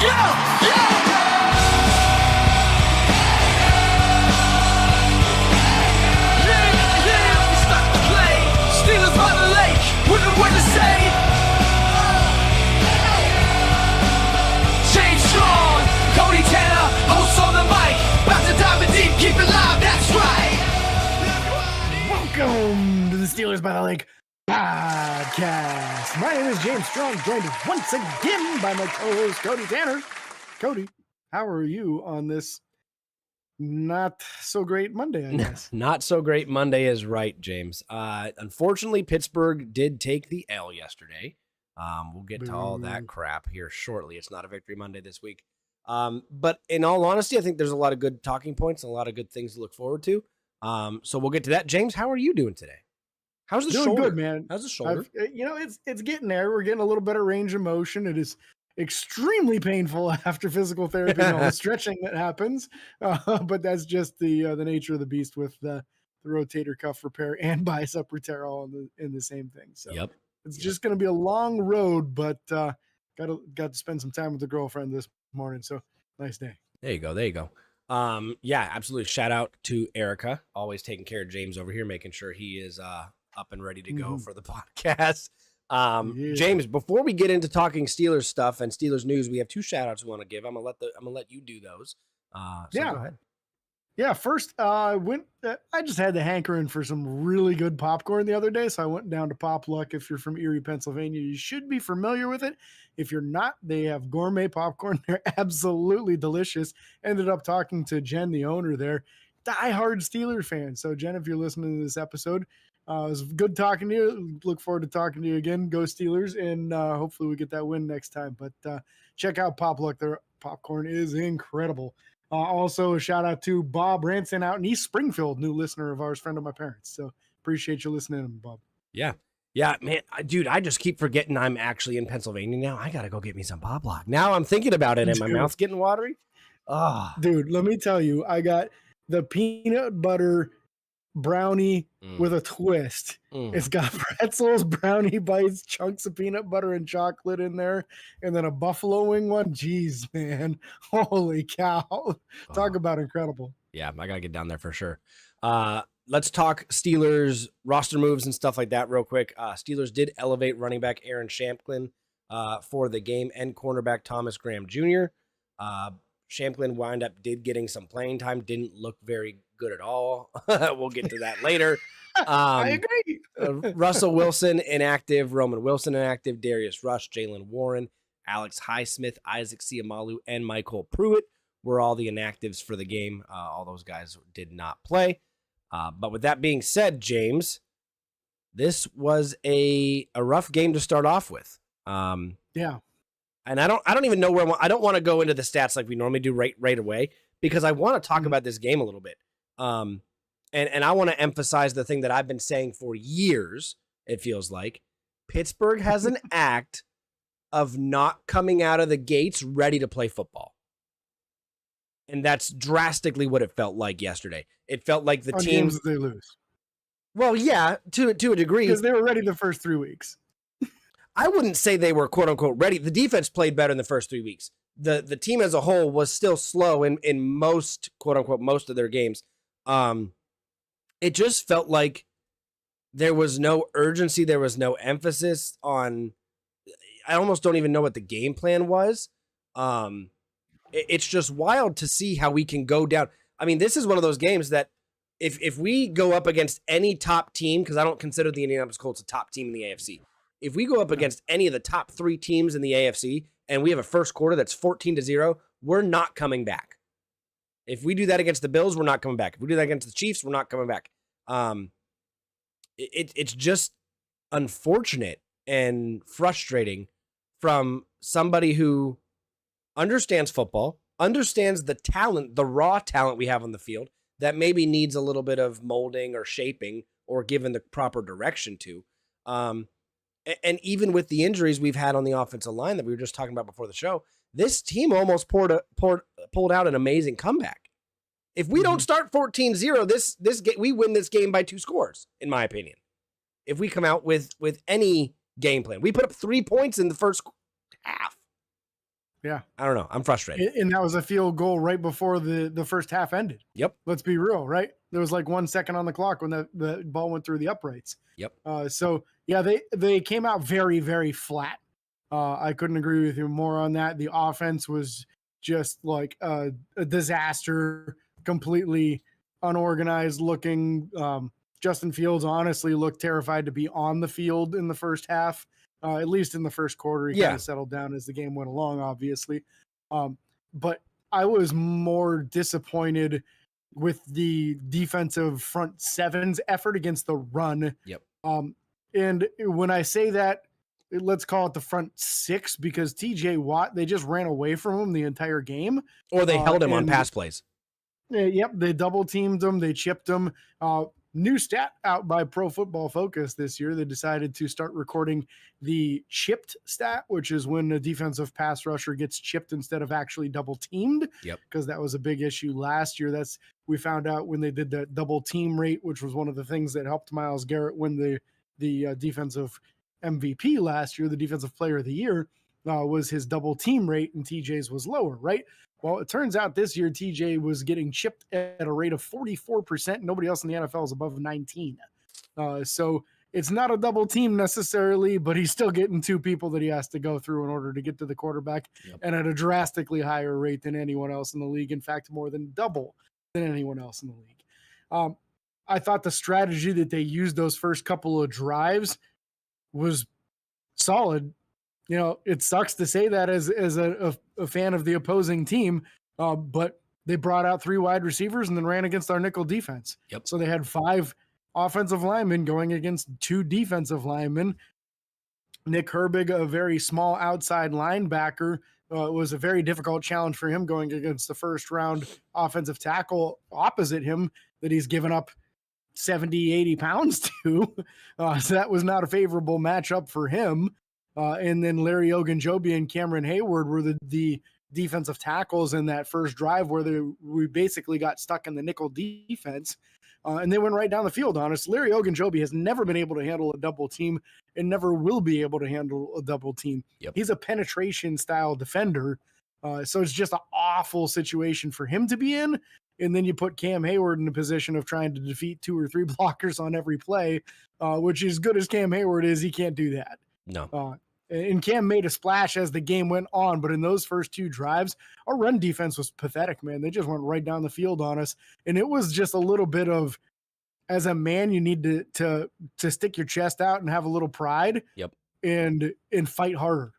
Welcome to the Steelers by the Lake podcast. My name is James Strong, joined once again by my co-host Cody Tanner. Cody, how are you on this not so great Monday, I guess? Not so great Monday is right, James. Unfortunately, Pittsburgh did take the L yesterday. We'll get to all that crap here shortly. It's not a victory Monday this week. But in all honesty, I think there's a lot of good talking points and a lot of good things to look forward to. So we'll get to that. James, how are you doing today? How's the shoulder? Good, man. How's the shoulder? It's getting there. We're getting a little better range of motion. It is extremely painful after physical therapy and all the stretching that happens. But that's just the nature of the beast with the rotator cuff repair and bicep repair all in the same thing. So it's just going to be a long road, but got to spend some time with the girlfriend this morning. So nice day. There you go. Yeah, absolutely. Shout out to Erica, always taking care of James over here, making sure he is up and ready to go for the podcast. James, before we get into talking Steelers stuff and Steelers news, we have two shout outs we want to give. I'm gonna let you do those. Go ahead. Yeah, first, I just had the hankering for some really good popcorn the other day, so I went down to Pop Luck. If you're from Erie, Pennsylvania, you should be familiar with it. If you're not, they have gourmet popcorn. They're absolutely delicious. Ended up talking to Jen, the owner there, diehard Steelers fan. So, Jen, if you're listening to this episode, it was good talking to you. Look forward to talking to you again. Go Steelers, and hopefully we get that win next time. But check out Pop Luck. Their popcorn is incredible. Also, a shout out to Bob Ranson out in East Springfield, new listener of ours, friend of my parents. So appreciate you listening, Bob. Yeah, man, dude, I just keep forgetting I'm actually in Pennsylvania now. I gotta go get me some Pop Lock. Now I'm thinking about it, and my mouth's getting watery. Dude, let me tell you, I got the peanut butter brownie with a twist. It's got pretzels, brownie bites, chunks of peanut butter and chocolate in there, and then a buffalo wing one. Jeez, man. Holy cow. Talk about incredible. Yeah, I gotta get down there for sure. Let's talk Steelers roster moves and stuff like that real quick. Steelers did elevate running back Aaron Shamplin for the game and cornerback Thomas Graham Jr. Shamplin did getting some playing time, didn't look very good at all. We'll get to that later. I agree. Russell Wilson inactive, Roman Wilson inactive, Darius Rush, Jalen Warren, Alex Highsmith, Isaac Siamalu, and Michael Pruitt were all the inactives for the game. All those guys did not play. But with that being said, James, this was a rough game to start off with. Yeah. And I don't even know where I don't want to go into the stats like we normally do right away, because I want to talk about this game a little bit. And I want to emphasize the thing that I've been saying for years. It feels like Pittsburgh has an act of not coming out of the gates ready to play football. And that's drastically what it felt like yesterday. It felt like the teams they lose. Well, yeah, to a degree. Because they were ready the first 3 weeks. I wouldn't say they were quote unquote ready. The defense played better in the first 3 weeks. The team as a whole was still slow in most quote unquote most of their games. It just felt like there was no urgency. There was no emphasis on. I almost don't even know what the game plan was. It's just wild to see how we can go down. I mean, this is one of those games that if we go up against any top team, because I don't consider the Indianapolis Colts a top team in the AFC. If we go up against any of the top 3 teams in the AFC and we have a first quarter that's 14-0, we're not coming back. If we do that against the Bills, we're not coming back. If we do that against the Chiefs, we're not coming back. It's just unfortunate and frustrating from somebody who understands football, understands the talent, the raw talent we have on the field that maybe needs a little bit of molding or shaping or given the proper direction to. And even with the injuries we've had on the offensive line that we were just talking about before the show, this team almost pulled out an amazing comeback. If we don't start 14-0, we win this game by 2 scores, in my opinion. If we come out with any game plan, we put up 3 points in the first half. Yeah. I don't know. I'm frustrated. And that was a field goal right before the first half ended. Yep. Let's be real, right? There was like 1 second on the clock when the ball went through the uprights. Yep. So yeah, they came out very, very flat. I couldn't agree with you more on that. The offense was just like a disaster, completely unorganized looking. Justin Fields honestly looked terrified to be on the field in the first half. At least in the first quarter, he kind of settled down as the game went along, obviously. But I was more disappointed with the defensive front seven's effort against the run. Yep. And when I say that, let's call it the front six, because TJ Watt, they just ran away from him the entire game. Or they held him on pass plays. Yep, they double teamed him, they chipped him. New stat out by Pro Football Focus this year. They decided to start recording the chipped stat, which is when a defensive pass rusher gets chipped instead of actually double teamed. Yep. Because that was a big issue last year. We found out when they did the double team rate, which was one of the things that helped Myles Garrett win the defensive MVP last year, the defensive player of the year, was his double team rate, and TJ's was lower, right? Well, it turns out this year TJ was getting chipped at a rate of 44%. Nobody else in the NFL is above 19. So it's not a double team necessarily, but he's still getting two people that he has to go through in order to get to the quarterback, and at a drastically higher rate than anyone else in the league. In fact, more than double than anyone else in the league. I thought the strategy that they used those first couple of drives was solid. You know, it sucks to say that as a fan of the opposing team, but they brought out 3 wide receivers and then ran against our nickel defense. Yep. So they had 5 offensive linemen going against 2 defensive linemen. Nick Herbig, a very small outside linebacker, was a very difficult challenge for him going against the first round offensive tackle opposite him that he's given up 70, 80 pounds to. So that was not a favorable matchup for him. And then Larry Ogunjobi and Cameron Hayward were the defensive tackles in that first drive where we basically got stuck in the nickel defense. And they went right down the field on us. Larry Ogunjobi has never been able to handle a double team and never will be able to handle a double team. Yep. He's a penetration style defender. So it's just an awful situation for him to be in. And then you put Cam Hayward in a position of trying to defeat 2 or 3 blockers on every play, which, as good as Cam Hayward is, he can't do that. No. And Cam made a splash as the game went on, but in those first 2 drives, our run defense was pathetic, man. They just went right down the field on us. And it was just a little bit of, as a man, you need to stick your chest out and have a little pride. Yep. And fight harder.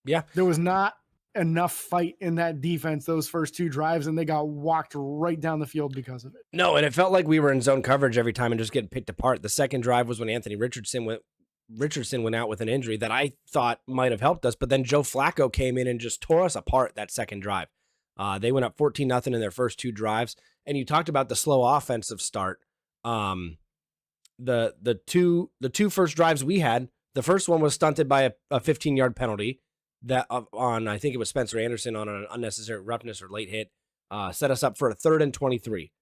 Yeah. There was not enough fight in that defense those first 2 drives, and they got walked right down the field because of it. No, and it felt like we were in zone coverage every time and just getting picked apart. The second drive was when Anthony Richardson went out with an injury that I thought might have helped us, but then Joe Flacco came in and just tore us apart that second drive. They went up 14-0 in their first 2 drives, and you talked about the slow offensive start. The two first drives we had, the first one was stunted by a 15-yard penalty that on, I think it was Spencer Anderson on an unnecessary roughness or late hit, set us up for a 3rd and 23.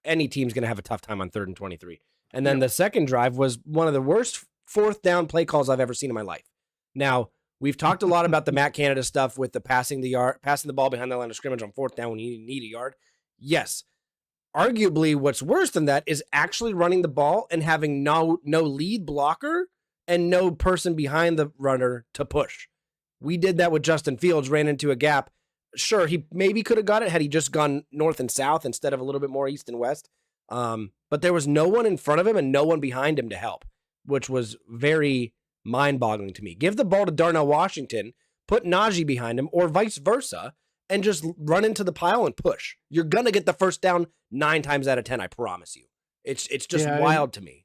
Any team's going to have a tough time on 3rd and 23. And then the second drive was one of the worst 4th down play calls I've ever seen in my life. Now, we've talked a lot about the Matt Canada stuff with the passing the ball behind the line of scrimmage on 4th down when you need a yard. Yes. Arguably, what's worse than that is actually running the ball and having no lead blocker and no person behind the runner to push. We did that with Justin Fields, ran into a gap. Sure, he maybe could have got it had he just gone north and south instead of a little bit more east and west. But there was no one in front of him and no one behind him to help, which was very mind-boggling to me. Give the ball to Darnell Washington, put Najee behind him, or vice versa, and just run into the pile and push. You're going to get the first down 9 times out of 10, I promise you. It's just wild to me.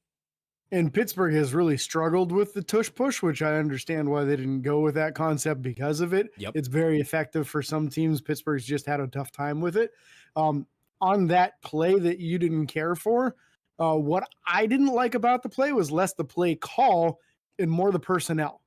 And Pittsburgh has really struggled with the tush push, which I understand why they didn't go with that concept because of it. Yep. It's very effective for some teams. Pittsburgh's just had a tough time with it. On that play that you didn't care for, what I didn't like about the play was less the play call and more the personnel.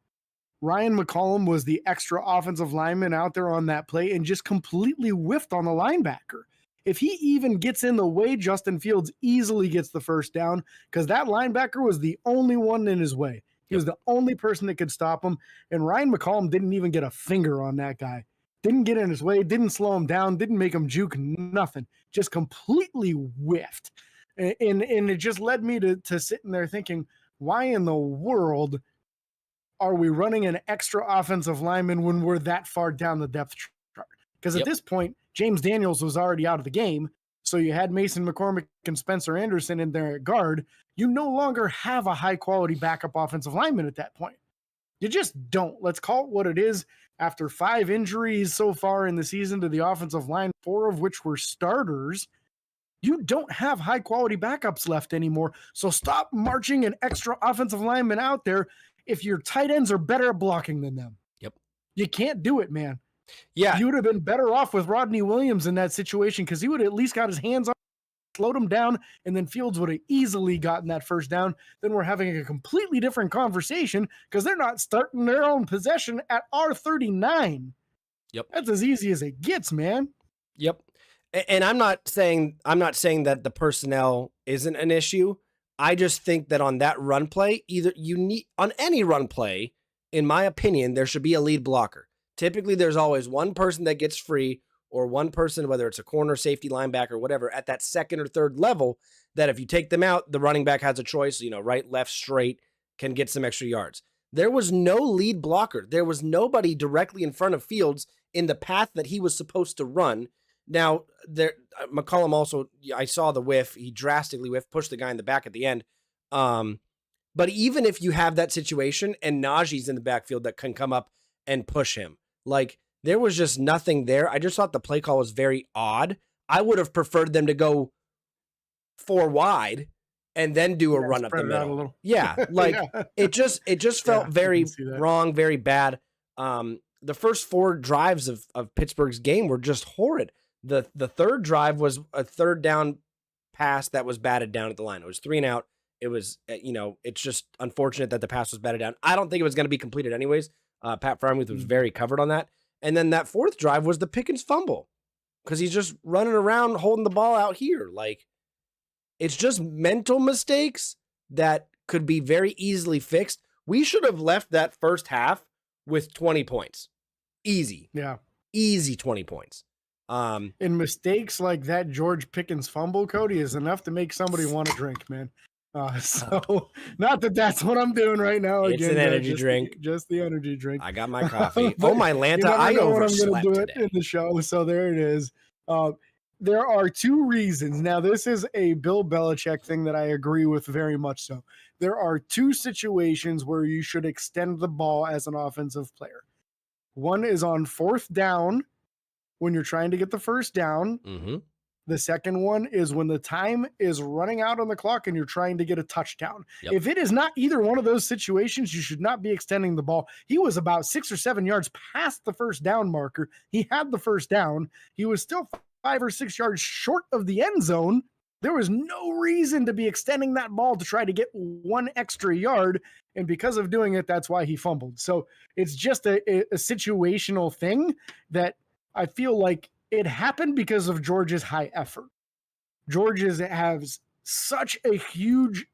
Ryan McCollum was the extra offensive lineman out there on that play and just completely whiffed on the linebacker. If he even gets in the way, Justin Fields easily gets the first down because that linebacker was the only one in his way. He was the only person that could stop him. And Ryan McCollum didn't even get a finger on that guy. Didn't get in his way, didn't slow him down, didn't make him juke, nothing. Just completely whiffed. And it just led me to sitting there thinking, why in the world are we running an extra offensive lineman when we're that far down the depth chart? Because at this point, James Daniels was already out of the game. So you had Mason McCormick and Spencer Anderson in there at guard. You no longer have a high quality backup offensive lineman at that point. You just don't. Let's call it what it is. After 5 injuries so far in the season to the offensive line, 4 of which were starters, you don't have high quality backups left anymore. So stop marching an extra offensive lineman out there if your tight ends are better at blocking than them. Yep. You can't do it, man. Yeah. You would have been better off with Rodney Williams in that situation because he would have at least got his hands on, slowed him down, and then Fields would have easily gotten that first down. Then we're having a completely different conversation because they're not starting their own possession at R39. Yep. That's as easy as it gets, man. Yep. And I'm not saying that the personnel isn't an issue. I just think that on that run play, either you need on any run play, in my opinion, there should be a lead blocker. Typically, there's always one person that gets free or one person, whether it's a corner, safety, linebacker, whatever, at that second or third level, that if you take them out, the running back has a choice, right, left, straight, can get some extra yards. There was no lead blocker. There was nobody directly in front of Fields in the path that he was supposed to run. Now, McCollum also, I saw the whiff. He drastically whiffed, pushed the guy in the back at the end. But even if you have that situation and Najee's in the backfield that can come up and push him, like there was just nothing there. I just thought the play call was very odd. I would have preferred them to go 4 wide and then do a run up the middle. Yeah, like it just felt very wrong, very bad. The first 4 drives of Pittsburgh's game were just horrid. The third drive was a third down pass that was batted down at the line. It was 3 and out. It was, it's just unfortunate that the pass was batted down. I don't think it was going to be completed anyways. Pat Freiermuth was very covered on that. And then that 4th drive was the Pickens fumble because he's just running around holding the ball out here. Like, it's just mental mistakes that could be very easily fixed. We should have left that first half with 20 points. Easy. Yeah. Easy 20 points. And mistakes like that George Pickens fumble, Cody, is enough to make somebody want to drink, man. So not that that's what I'm doing right now. It's an energy drink. Just the energy drink. I got my coffee. Oh, my Lanta. I overslept do today. It in the show. So there it is. There are 2 reasons. Now, this is a Bill Belichick thing that I agree with very much so. There are 2 situations where you should extend the ball as an offensive player. One is on 4th down when you're trying to get the first down. Mm-hmm. The second one is when the time is running out on the clock and you're trying to get a touchdown. Yep. If it is not either one of those situations, you should not be extending the ball. He was about 6 or 7 yards past the first down marker. He had the first down. He was still 5 or 6 yards short of the end zone. There was no reason to be extending that ball to try to get 1 extra yard. And because of doing it, that's why he fumbled. So it's just a situational thing that I feel like it happened because of George's high effort. George has such a huge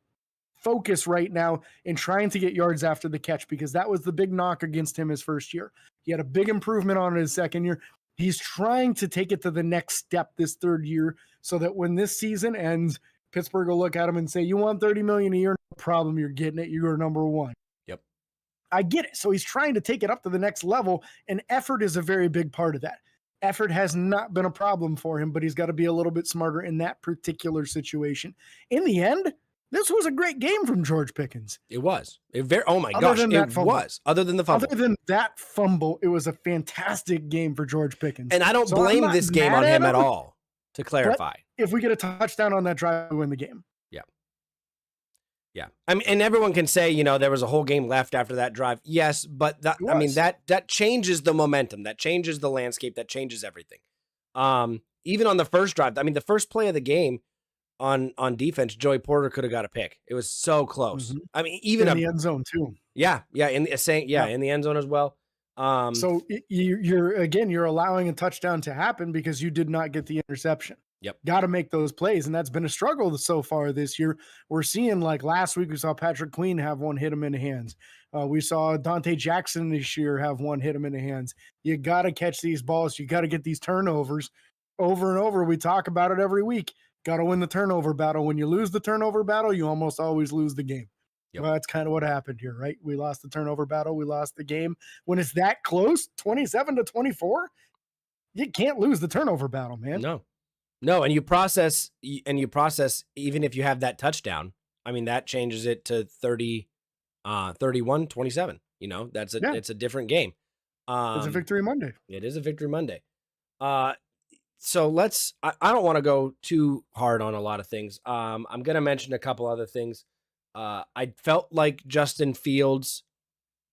focus right now in trying to get yards after the catch because that was the big knock against him his first year. He had a big improvement on his second year. He's trying to take it to the next step this 3rd year so that when this season ends, Pittsburgh will look at him and say, you want $30 million a year? No problem. You're getting it. You're number 1. Yep. I get it. So he's trying to take it up to the next level, and effort is a very big part of that. Effort has not been a problem for him, but he's got to be a little bit smarter in that particular situation. In the end, this was a great game from George Pickens. It was. Oh my gosh, it was. Other than the fumble. Other than that fumble, it was a fantastic game for George Pickens. And I don't blame this game on him at all, to clarify. If we get a touchdown on that drive, we win the game. Yeah. Yeah. I mean, and everyone can say, there was a whole game left after that drive. Yes, but that changes the momentum. That changes the landscape. That changes everything. Even on the first drive, the first play of the game on defense, Joey Porter could have got a pick. It was so close. Mm-hmm. Even in the end zone too. Yeah. Yeah. In the end zone as well. So you're allowing a touchdown to happen because you did not get the interception. Yep. Got to make those plays. And that's been a struggle so far this year. We're seeing, like last week, we saw Patrick Queen have one hit him in the hands. We saw Dante Jackson this year have one hit him in the hands. You got to catch these balls. You got to get these turnovers over and over. We talk about it every week. Got to win the turnover battle. When you lose the turnover battle, you almost always lose the game. Yep. Well, that's kind of what happened here, right? We lost the turnover battle. We lost the game. When it's that close, 27-24, you can't lose the turnover battle, man. No, and you process even if you have that touchdown. I mean, that changes it to 31-27. You know, it's a different game. It's a victory Monday. It is a victory Monday. So I don't want to go too hard on a lot of things. I'm going to mention a couple other things. I felt like Justin Fields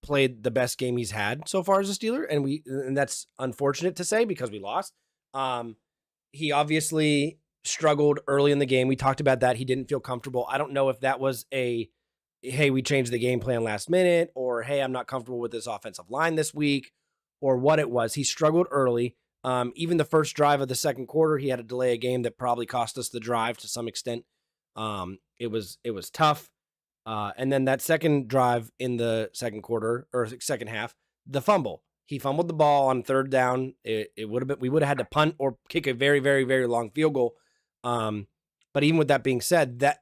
played the best game he's had so far as a Steeler, and that's unfortunate to say because we lost. He obviously struggled early in the game. We talked about that. He didn't feel comfortable. I don't know if that was hey, we changed the game plan last minute, or hey, I'm not comfortable with this offensive line this week, or what it was. He struggled early. Even the first drive of the second quarter, he had to delay a game that probably cost us the drive to some extent. It was tough. And then that second drive in the second quarter or second half, the fumble. He fumbled the ball on third down. We would have had to punt or kick a very, very, very long field goal. But even with that being said, that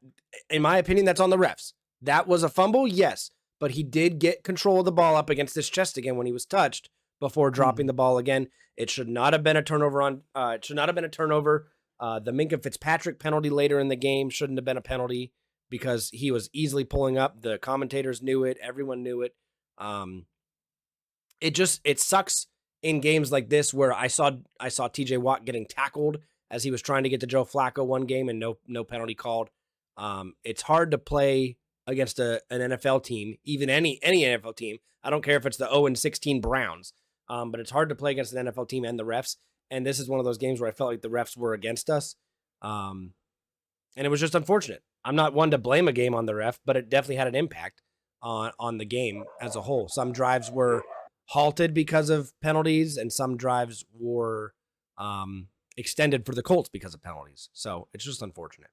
in my opinion, that's on the refs. That was a fumble, yes, but he did get control of the ball up against his chest again when he was touched before dropping the ball again. It should not have been a turnover it should not have been a turnover. The Minkah Fitzpatrick penalty later in the game shouldn't have been a penalty because he was easily pulling up. The commentators knew it. Everyone knew it. It sucks in games like this where I saw TJ Watt getting tackled as he was trying to get to Joe Flacco one game and no penalty called. It's hard to play against an NFL team, even any NFL team. I don't care if it's the 0-16 Browns, but it's hard to play against an NFL team and the refs. And this is one of those games where I felt like the refs were against us. And it was just unfortunate. I'm not one to blame a game on the ref, but it definitely had an impact on the game as a whole. Some drives were halted because of penalties, and some drives were extended for the Colts because of penalties. So it's just unfortunate.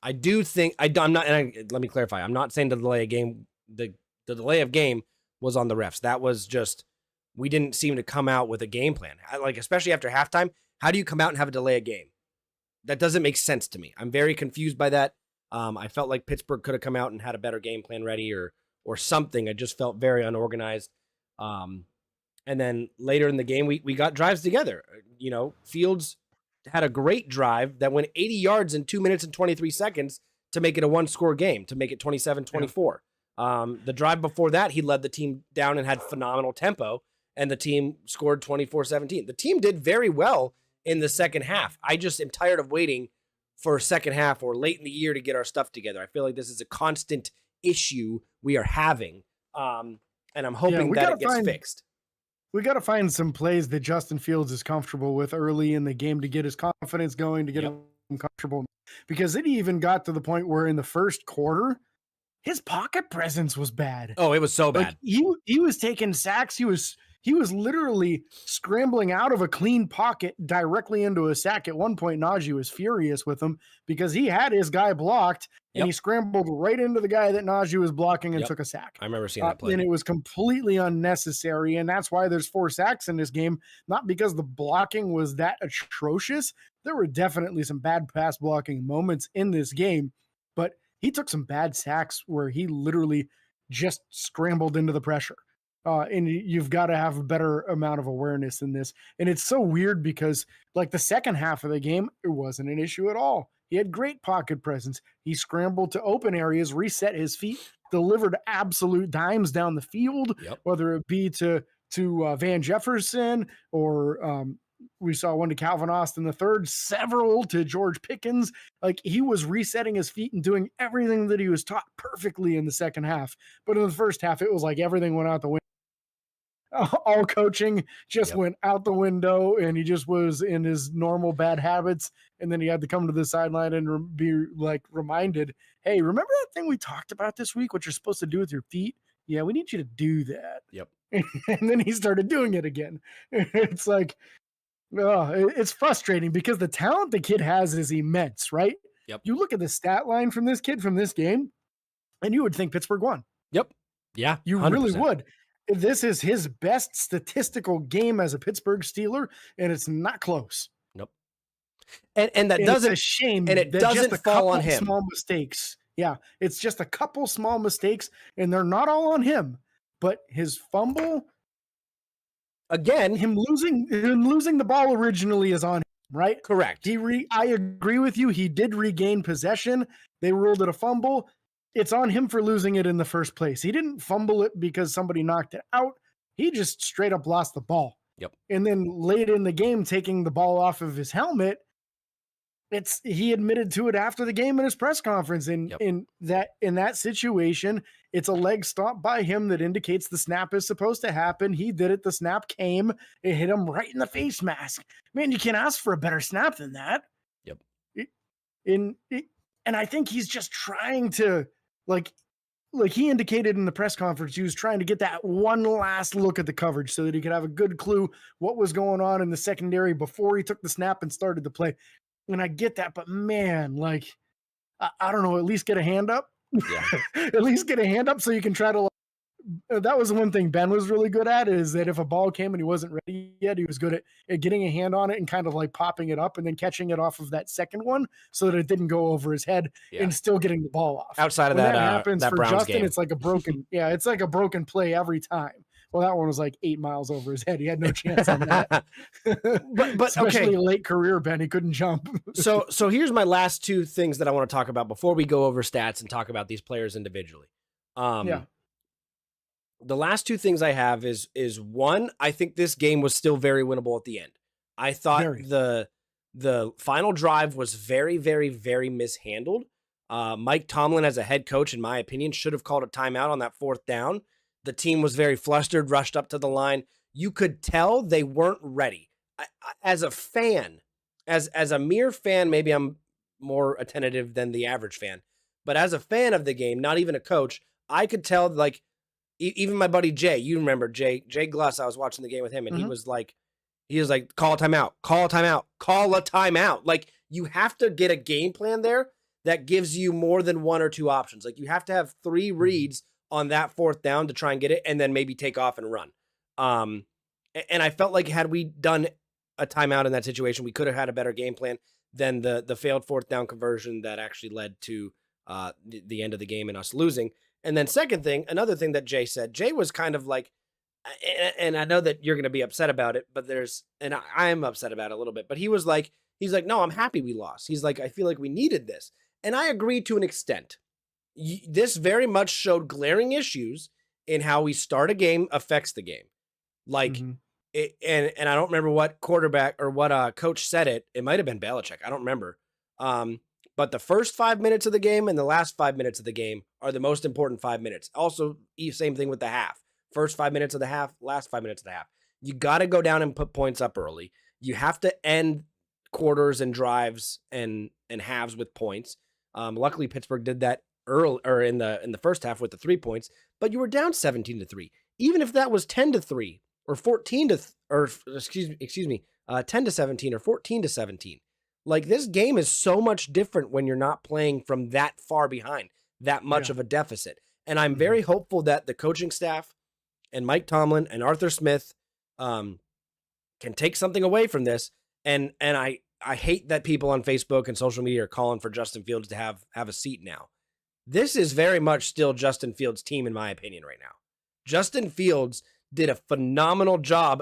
I do think I'm not. And let me clarify. I'm not saying to delay a game. The delay of game was on the refs. That was just we didn't seem to come out with a game plan. Like especially after halftime, how do you come out and have a delay a game? That doesn't make sense to me. I'm very confused by that. I felt like Pittsburgh could have come out and had a better game plan ready or something. I just felt very unorganized. And then later in the game, we got drives together. You know, Fields had a great drive that went 80 yards in 2 minutes and 23 seconds to make it a one-score game, to make it 27-24. The drive before that, he led the team down and had phenomenal tempo, and the team scored 24-17. The team did very well in the second half. I just am tired of waiting for a second half or late in the year to get our stuff together. I feel like this is a constant issue we are having, and I'm hoping that it gets fixed. We got to find some plays that Justin Fields is comfortable with early in the game to get his confidence going, to get him comfortable. Because it even got to the point where in the first quarter, his pocket presence was bad. Oh, it was so bad. Like he was taking sacks. He was literally scrambling out of a clean pocket directly into a sack. At one point, Najee was furious with him because he had his guy blocked and he scrambled right into the guy that Najee was blocking and took a sack. I remember seeing that play. And it was completely unnecessary. And that's why there's 4 sacks in this game, not because the blocking was that atrocious. There were definitely some bad pass blocking moments in this game, but he took some bad sacks where he literally just scrambled into the pressure. And you've got to have a better amount of awareness in this. And it's so weird because like the second half of the game, it wasn't an issue at all. He had great pocket presence. He scrambled to open areas, reset his feet, delivered absolute dimes down the field, whether it be to Van Jefferson or we saw one to Calvin Austin III, several to George Pickens. Like he was resetting his feet and doing everything that he was taught perfectly in the second half. But in the first half, it was like everything went out the window. All coaching just went out the window, and he just was in his normal bad habits. And then he had to come to the sideline and be like reminded, hey, remember that thing we talked about this week, what you're supposed to do with your feet? Yeah, we need you to do that. Yep. And then he started doing it again. It's like, it's frustrating because the talent the kid has is immense, right? Yep. You look at the stat line from this kid from this game, and you would think Pittsburgh won. Yep. Yeah. You 100%. really would. This is his best statistical game as a Pittsburgh Steeler, and it's not close. Nope. And that And doesn't, it's a shame and it that doesn't just a fall couple on him. small mistakes. Yeah, it's just a couple small mistakes, and they're not all on him. But his fumble, Again, him losing the ball originally is on him, right? correct. I agree with you. He did regain possession. They ruled it a fumble. It's on him for losing it in the first place. He didn't fumble it because somebody knocked it out. He just straight up lost the ball. Yep. And then late in the game, taking the ball off of his helmet, he admitted to it after the game in his press conference. And in that situation, it's a leg stomp by him that indicates the snap is supposed to happen. He did it. The snap came. It hit him right in the face mask. Man, you can't ask for a better snap than that. Yep. And I think he's just trying to, like he indicated in the press conference, he was trying to get that one last look at the coverage so that he could have a good clue what was going on in the secondary before he took the snap and started the play. And I get that, but man, like, I don't know, at least get a hand up. Yeah. At least get a hand up so you can try to, that was the one thing Ben was really good at, is that if a ball came and he wasn't ready yet, he was good at getting a hand on it and kind of like popping it up and then catching it off of that second one so that it didn't go over his head and still getting the ball off. Outside of when that happens that for Browns Justin, game. it's like a broken, it's like a broken play every time. Well, that one was like 8 miles over his head. He had no chance on that. but especially okay. late career, Ben, he couldn't jump. So here's my last two things that I want to talk about before we go over stats and talk about these players individually. The last two things I have is one, I think this game was still very winnable at the end. I thought the final drive was very, very, very mishandled. Mike Tomlin, as a head coach, in my opinion, should have called a timeout on that fourth down. The team was very flustered, rushed up to the line. You could tell they weren't ready. As a fan, as a mere fan, maybe I'm more attentive than the average fan, but as a fan of the game, not even a coach, I could tell, like, even my buddy Jay, you remember Jay Gluss, I was watching the game with him, and he was like, call a timeout, call a timeout, call a timeout. Like, you have to get a game plan there that gives you more than one or two options. Like, you have to have 3 reads on that fourth down to try and get it, and then maybe take off and run. And I felt like had we done a timeout in that situation, we could have had a better game plan than the failed fourth down conversion that actually led to the end of the game and us losing. And then second thing, another thing that Jay said, Jay was kind of like, and I know that you're going to be upset about it, but I'm upset about it a little bit, but he's like, no, I'm happy we lost. He's like, I feel like we needed this. And I agree to an extent. This very much showed glaring issues in how we start a game affects the game. Like, and I don't remember what quarterback or what coach said it. It might have been Belichick. I don't remember. But the first 5 minutes of the game and the last 5 minutes of the game are the most important 5 minutes. Also, same thing with the half. First 5 minutes of the half, last 5 minutes of the half. You got to go down and put points up early. You have to end quarters and drives and halves with points. Luckily, Pittsburgh did that early or in the first half with the 3 points. But you were down 17-3. Even if that was 10-3 or 10-17 or 14-17. Like, this game is so much different when you're not playing from that far behind, that much of a deficit. And I'm very hopeful that the coaching staff and Mike Tomlin and Arthur Smith can take something away from this. And I hate that people on Facebook and social media are calling for Justin Fields to have a seat now. This is very much still Justin Fields' team, in my opinion, right now. Justin Fields did a phenomenal job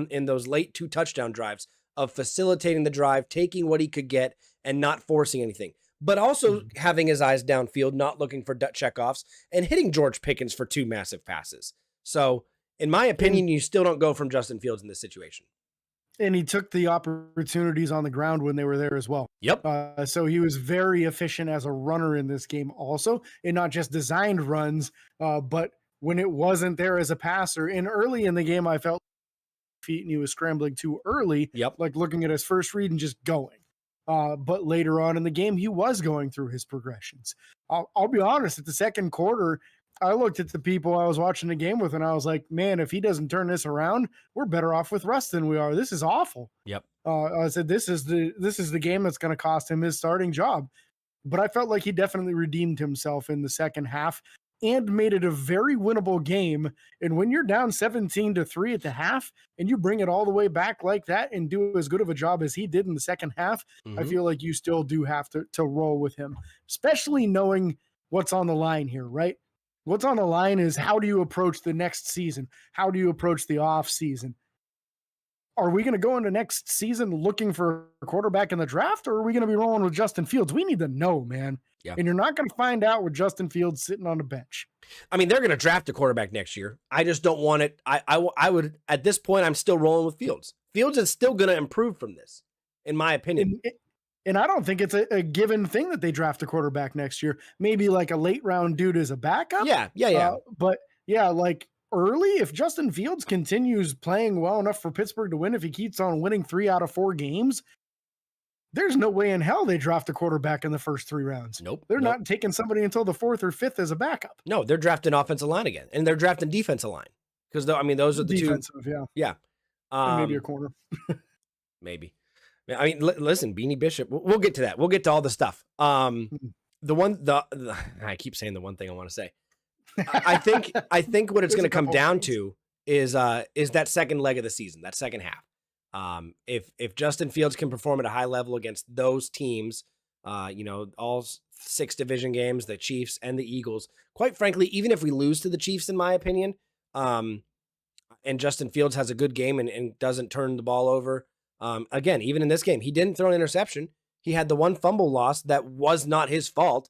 in those late 2 touchdown drives of facilitating the drive, taking what he could get, and not forcing anything. But also having his eyes downfield, not looking for checkoffs, and hitting George Pickens for 2 massive passes. So, in my opinion, you still don't go from Justin Fields in this situation. And he took the opportunities on the ground when they were there as well. Yep. So he was very efficient as a runner in this game also, and not just designed runs, but when it wasn't there as a passer. And early in the game, I felt feet and he was scrambling too early, like looking at his first read and just going. But later on in the game, he was going through his progressions. I'll be honest, at the second quarter, I looked at the people I was watching the game with and I was like, man, if he doesn't turn this around, we're better off with Russ than we are. This is awful. Yep. I said, this is the game that's going to cost him his starting job. but I felt like he definitely redeemed himself in the second half and made it a very winnable game. And when you're down 17-3 at the half and you bring it all the way back like that and do as good of a job as he did in the second half, I feel like you still do have to roll with him, especially knowing what's on the line here, right? What's on the line is, how do you approach the next season? How do you approach the off season? Are we going to go into next season looking for a quarterback in the draft, or are we going to be rolling with Justin Fields? We need to know, man. Yeah. And you're not going to find out with Justin Fields sitting on the bench. I mean, they're going to draft a quarterback next year. I just don't want it. I would, at this point, I'm still rolling with Fields. Fields is still going to improve from this, in my opinion. And I don't think it's a given thing that they draft a quarterback next year. Maybe like a late round dude as a backup. Yeah. But yeah, like early, if Justin Fields continues playing well enough for Pittsburgh to win, if he keeps on winning 3 out of 4 games, there's no way in hell they draft a quarterback in the first 3 rounds. Nope. They're not taking somebody until the 4th or 5th as a backup. No, they're drafting offensive line again, and they're drafting defensive line because I mean those are the defensive, two. Yeah. Maybe a corner. Maybe. I mean, listen, Beanie Bishop. We'll get to that. We'll get to all the stuff. I keep saying the one thing I want to say. I think what it's going to come down to is that second leg of the season, that second half. If Justin Fields can perform at a high level against those teams, all 6 division games, the Chiefs and the Eagles, quite frankly, even if we lose to the Chiefs, in my opinion, and Justin Fields has a good game and doesn't turn the ball over. Again, even in this game, he didn't throw an interception. He had the one fumble loss that was not his fault.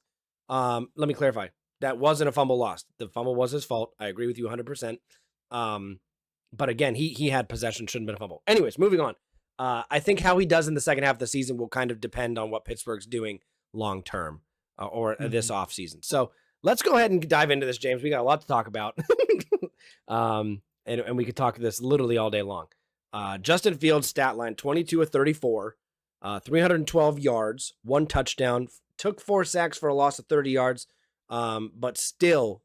Let me clarify. That wasn't a fumble loss. The fumble was his fault. I agree with you 100%. But again, he had possession, shouldn't have been a fumble. Anyways, moving on. I think how he does in the second half of the season will kind of depend on what Pittsburgh's doing long-term or this offseason. So let's go ahead and dive into this, James. We got a lot to talk about. And we could talk this literally all day long. Justin Fields' stat line, 22 of 34, 312 yards, 1 touchdown, took 4 sacks for a loss of 30 yards, but still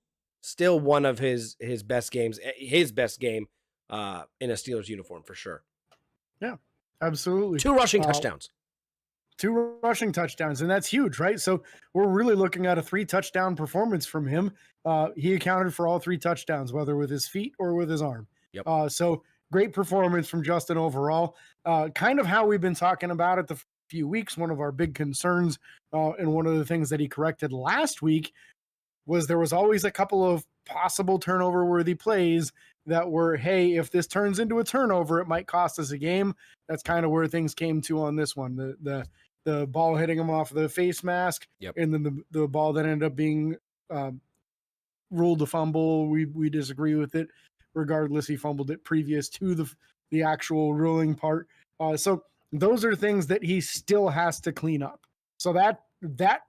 one of his best games, his best game in a Steelers uniform for sure. Yeah, absolutely. 2 rushing touchdowns. 2 rushing touchdowns, and that's huge, right? So we're really looking at a 3 touchdown performance from him. He accounted for all 3 touchdowns, whether with his feet or with his arm. Yep. So great performance from Justin overall. Kind of how we've been talking about it the few weeks. One of our big concerns and one of the things that he corrected last week was there was always a couple of possible turnover worthy plays that were, hey, if this turns into a turnover, it might cost us a game. That's kind of where things came to on this one. The ball hitting him off the face mask, and then the ball that ended up being ruled a fumble. We disagree with it. Regardless, he fumbled it previous to the actual ruling part. So those are things that he still has to clean up. So that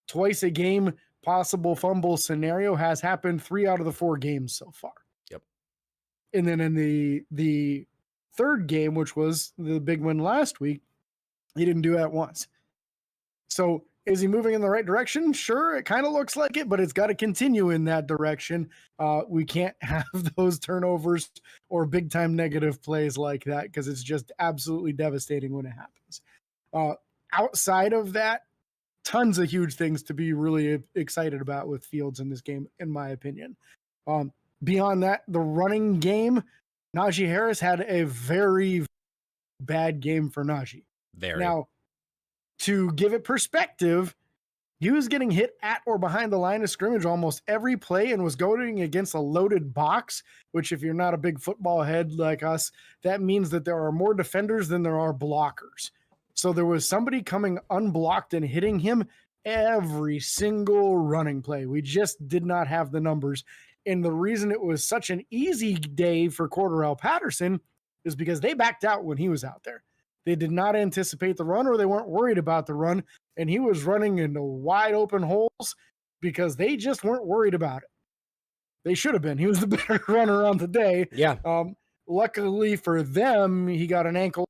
twice a game possible fumble scenario has happened 3 out of the 4 games so far. Yep. And then in the third game, which was the big win last week, he didn't do that once. So is he moving in the right direction? Sure, it kind of looks like it, but it's got to continue in that direction. We can't have those turnovers or big time negative plays like that because it's just absolutely devastating when it happens. Outside of that, tons of huge things to be really excited about with Fields in this game, in my opinion. Beyond that, the running game, Najee Harris had a very bad game for Najee. Now, to give it perspective, he was getting hit at or behind the line of scrimmage almost every play and was going against a loaded box, which if you're not a big football head like us, that means that there are more defenders than there are blockers. So there was somebody coming unblocked and hitting him every single running play. We just did not have the numbers. And the reason it was such an easy day for Cordarrelle Patterson is because they backed out when he was out there. They did not anticipate the run, or they weren't worried about the run, and he was running into wide open holes because they just weren't worried about it. They should have been. He was the better runner on the day. Yeah. Luckily for them, he got an ankle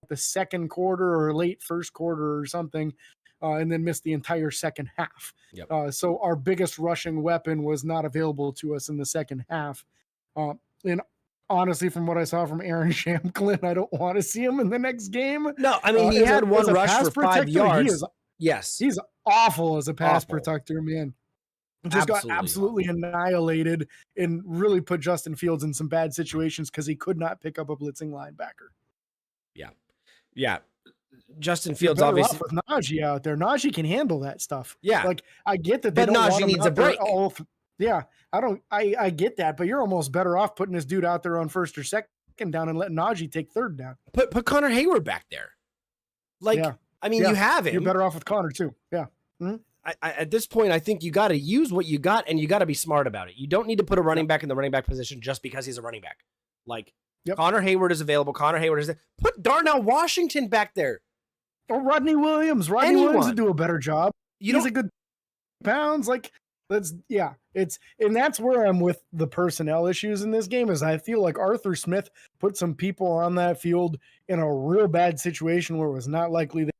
the second quarter or late first quarter or something, and then missed the entire second half. Yep. So our biggest rushing weapon was not available to us in the second half. And honestly, from what I saw from Aaron Shamklin, I don't want to see him in the next game. No, I mean, he had one rush for 5 yards. Yes. He's awful as a pass Awful. protector, man. Just got absolutely annihilated and really put Justin Fields in some bad situations because he could not pick up a blitzing linebacker. Yeah. Yeah. Justin You're Fields better obviously off with Najee out there. Najee can handle that stuff. Yeah. Like, I get that they But don't want Najee him needs a out there break. Yeah, I get that, but you're almost better off putting this dude out there on first or second down and letting Najee take third down. Put Connor Hayward back there. Like, Yeah. I mean, Yeah. you have him. You're better off with Connor too. Yeah. I, at this point, I think you got to use what you got, and you got to be smart about it. You don't need to put a running back in the running back position just because he's a running back. Like, Connor Hayward is available. Connor Hayward is there. Put Darnell Washington back there. Or Rodney Williams. Rodney Williams would do a better job. He's a good pounds. Like, and that's where I'm with the personnel issues in this game. Is I feel like Arthur Smith put some people on that field in a real bad situation where it was not likely that.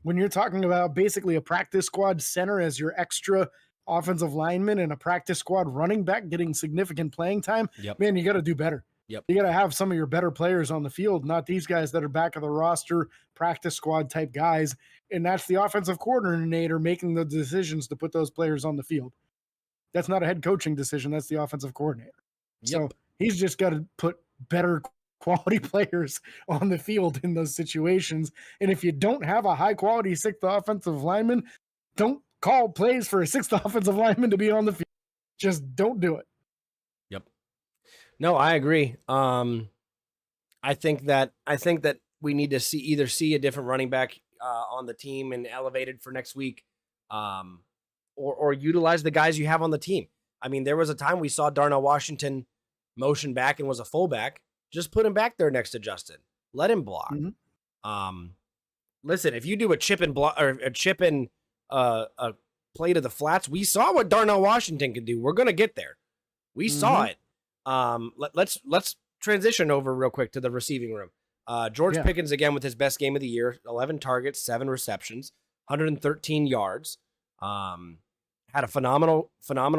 When you're talking about basically a practice squad center as your extra offensive lineman and a practice squad running back getting significant playing time, man, you got to do better. You got to have some of your better players on the field, not these guys that are back of the roster, practice squad type guys. And that's the offensive coordinator making the decisions to put those players on the field. That's not a head coaching decision. That's the offensive coordinator. So he's just got to put better quality players on the field in those situations. And if you don't have a high quality sixth offensive lineman, don't call plays for a sixth offensive lineman to be on the field. Just don't do it. No, I agree. I think that we need to see a different running back on the team and elevated for next week, or utilize the guys you have on the team. I mean, there was a time we saw Darnell Washington motion back and was a fullback. Just put him back there next to Justin. Let him block. Listen, if you do a chip and block or a chip and a play to the flats, we saw what Darnell Washington can do. We're gonna get there. We saw it. Let's transition over real quick to the receiving room. George Pickens again with his best game of the year, 11 targets, 7 receptions, 113 yards. Had a phenomenal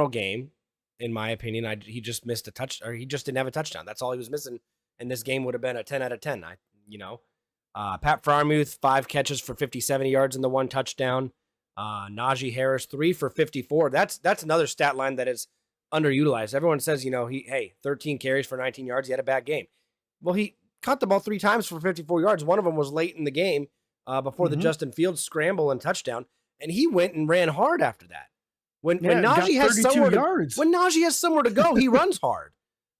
game, in my opinion. He just missed a touch, or he just didn't have a touchdown. That's all he was missing, and this game would have been a 10 out of 10. Pat Freiermuth, 5 catches for 57 yards and the 1 touchdown. Najee Harris, 3 for 54. That's another stat line that is underutilized. Everyone says, 13 carries for 19 yards. He had a bad game. Well, he caught the ball 3 times for 54 yards. One of them was late in the game before the Justin Fields scramble and touchdown. And he went and ran hard after that. When Najee has somewhere to go, he runs hard.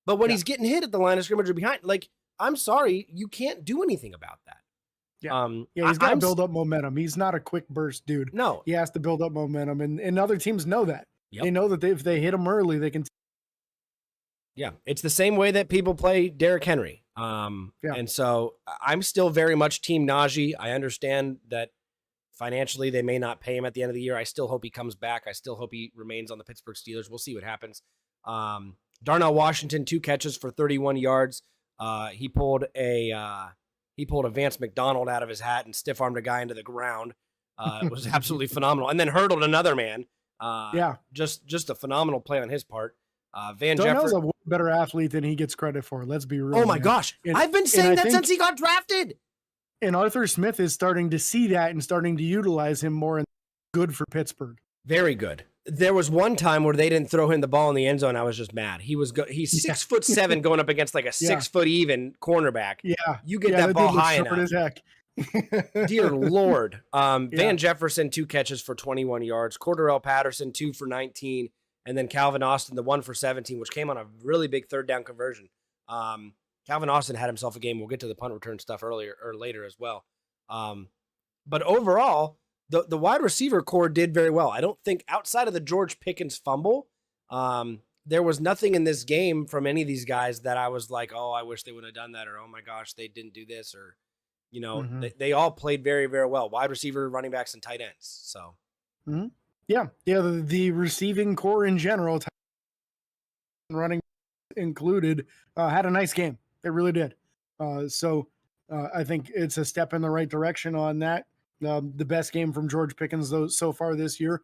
But when he's getting hit at the line of scrimmage or behind, like, I'm sorry, you can't do anything about that. He's got to build up momentum. He's not a quick burst dude. No. He has to build up momentum, and other teams know that. They know that if they hit him early, they can. Yeah, it's the same way that people play Derrick Henry. And so I'm still very much team Najee. I understand that financially they may not pay him at the end of the year. I still hope he comes back. I still hope he remains on the Pittsburgh Steelers. We'll see what happens. Darnell Washington, 2 catches for 31 yards. He pulled a Vance McDonald out of his hat and stiff-armed a guy into the ground. It was absolutely phenomenal. And then hurdled another man. Just a phenomenal play on his part. Darnell's a better athlete than he gets credit for. Let's be real. Oh my gosh. I've been saying that since he got drafted. And Arthur Smith is starting to see that and starting to utilize him more, and good for Pittsburgh. Very good. There was one time where they didn't throw him the ball in the end zone. I was just mad. He's 6'7" going up against like a 6 foot even cornerback. Yeah. You get that ball high enough. As heck. Dear Lord. Van Jefferson, 2 catches for 21 yards. Cordarrelle Patterson, 2 for 19. And then Calvin Austin, the 1 for 17, which came on a really big 3rd down conversion. Calvin Austin had himself a game. We'll get to the punt return stuff earlier or later as well. But overall, the wide receiver core did very well. I don't think outside of the George Pickens fumble, there was nothing in this game from any of these guys that I was like, oh, I wish they would have done that, or oh my gosh, they didn't do this, or they all played very, very well. Wide receiver, running backs, and tight ends. So, the receiving core in general, running included, had a nice game. It really did. I think it's a step in the right direction on that. The best game from George Pickens so far this year,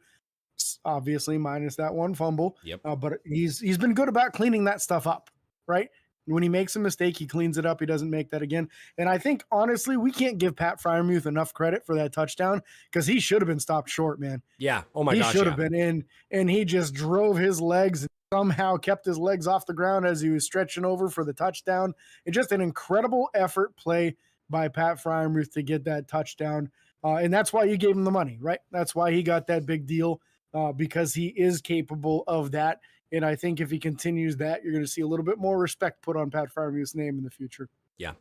obviously minus that 1 fumble. Yep. But he's been good about cleaning that stuff up, right? When he makes a mistake, he cleans it up. He doesn't make that again. And I think, honestly, we can't give Pat Fryermuth enough credit for that touchdown because he should have been stopped short, man. Yeah. Oh my He gosh. should have been in, and he just drove his legs and somehow kept his legs off the ground as he was stretching over for the touchdown. It's just an incredible effort play by Pat Fryermuth to get that touchdown. And that's why you gave him the money, right? That's why he got that big deal, because he is capable of that. And I think if he continues that, you're going to see a little bit more respect put on Pat Fryermuth's name in the future. Yeah.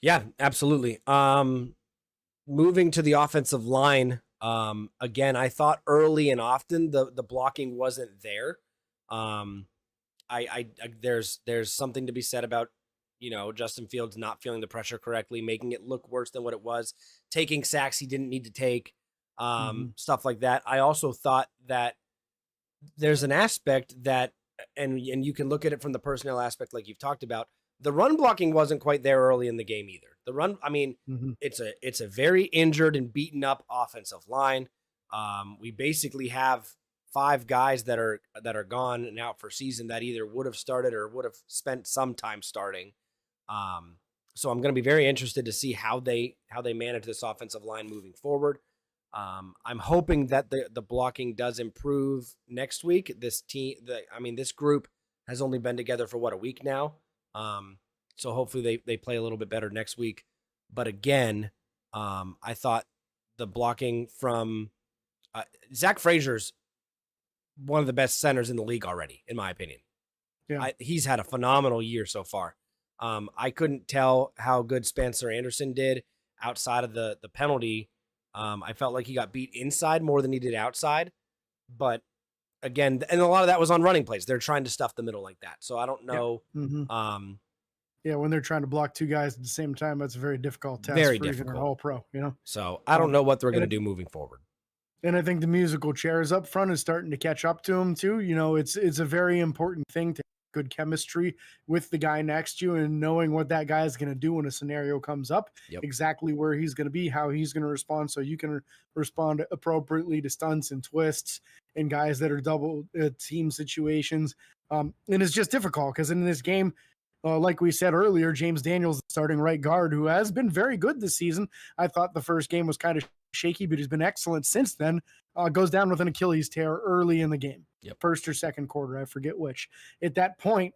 Yeah, absolutely. Moving to the offensive line, again, I thought early and often the blocking wasn't there. There's something to be said about, Justin Fields not feeling the pressure correctly, making it look worse than what it was, taking sacks he didn't need to take, stuff like that. I also thought that there's an aspect that, and you can look at it from the personnel aspect, like you've talked about. The run blocking wasn't quite there early in the game either. The run, I mean, it's a very injured and beaten up offensive line. We basically have 5 guys that are gone and out for season that either would have started or would have spent some time starting. So I'm going to be very interested to see how they manage this offensive line moving forward. I'm hoping that the blocking does improve next week. This group has only been together for a week now. So hopefully they play a little bit better next week. But again, I thought the blocking from Zach Frazier's one of the best centers in the league already, in my opinion. Yeah. He's had a phenomenal year so far. I couldn't tell how good Spencer Anderson did outside of the penalty. I felt like he got beat inside more than he did outside, but again, and a lot of that was on running plays. They're trying to stuff the middle like that. So I don't know. Yeah. When they're trying to block 2 guys at the same time, that's a very difficult task Very for difficult. even an all-pro, So I don't know what they're going to do moving forward. And I think the musical chairs up front is starting to catch up to him too. It's a very important thing to have good chemistry with the guy next to you and knowing what that guy is going to do when a scenario comes up, exactly where he's going to be, how he's going to respond, so you can respond appropriately to stunts and twists and guys that are double team situations. And it's just difficult because in this game, like we said earlier, James Daniels, starting right guard, who has been very good this season. I thought the first game was kind of shaky, but he's been excellent since then. Goes down with an Achilles tear early in the game, first or second quarter, I forget which. At that point,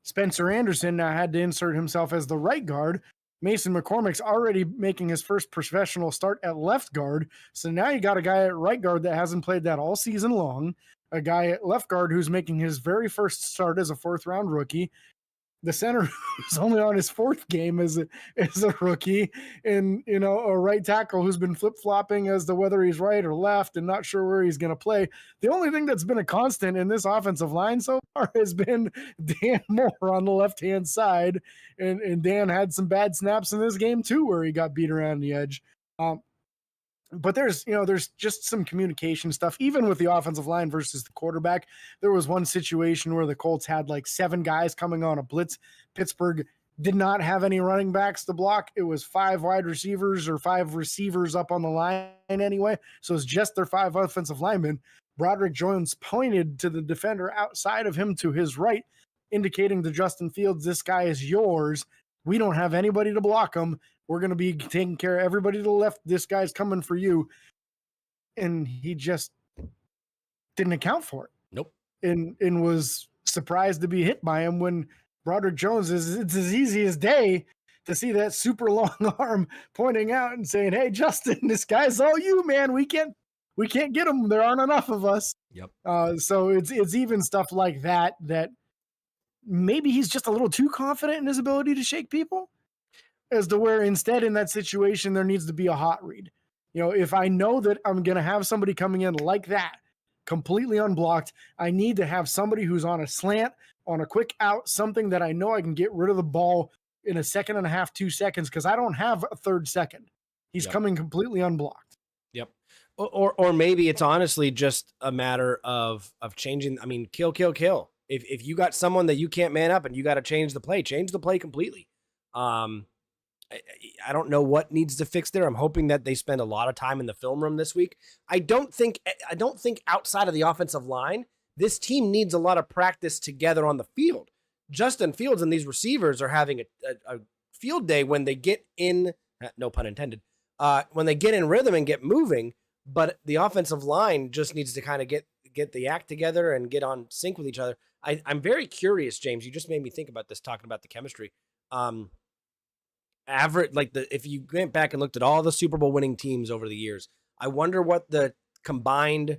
Spencer Anderson now had to insert himself as the right guard. Mason McCormick's already making his first professional start at left guard. So now you got a guy at right guard that hasn't played that all season long, a guy at left guard who's making his very first start as a 4th-round rookie, the center who's only on his 4th game as a rookie, and a right tackle who's been flip-flopping as to whether he's right or left and not sure where he's going to play. The only thing that's been a constant in this offensive line so far has been Dan Moore on the left-hand side, and Dan had some bad snaps in this game too where he got beat around the edge. But there's just some communication stuff, even with the offensive line versus the quarterback. There was one situation where the Colts had like 7 guys coming on a blitz. Pittsburgh did not have any running backs to block. It was 5 wide receivers or 5 receivers up on the line anyway. So it's just their 5 offensive linemen. Broderick Jones pointed to the defender outside of him to his right, indicating to Justin Fields, this guy is yours. We don't have anybody to block him. We're going to be taking care of everybody to the left. This guy's coming for you. And he just didn't account for it. Nope. And was surprised to be hit by him when Broderick Jones it's as easy as day to see that super long arm pointing out and saying, hey, Justin, this guy's all you, man. We can't get him. There aren't enough of us. Yep. So it's even stuff like that maybe he's just a little too confident in his ability to shake people, as to where instead in that situation, there needs to be a hot read. If I know that I'm going to have somebody coming in like that, completely unblocked, I need to have somebody who's on a slant, on a quick out, something that I know I can get rid of the ball in a second and a half, 2 seconds, because I don't have a 3rd second. He's coming completely unblocked. Yep. Or maybe it's honestly just a matter of changing. I mean, kill. If you got someone that you can't man up and you got to change the play completely. I don't know what needs to fix there. I'm hoping that they spend a lot of time in the film room this week. I don't think outside of the offensive line, this team needs a lot of practice together on the field. Justin Fields and these receivers are having a field day when they get in, no pun intended, when they get in rhythm and get moving, but the offensive line just needs to kind of get the act together and get on sync with each other. I'm very curious, James. You just made me think about this, talking about the chemistry. If you went back and looked at all the Super Bowl winning teams over the years, I wonder what the combined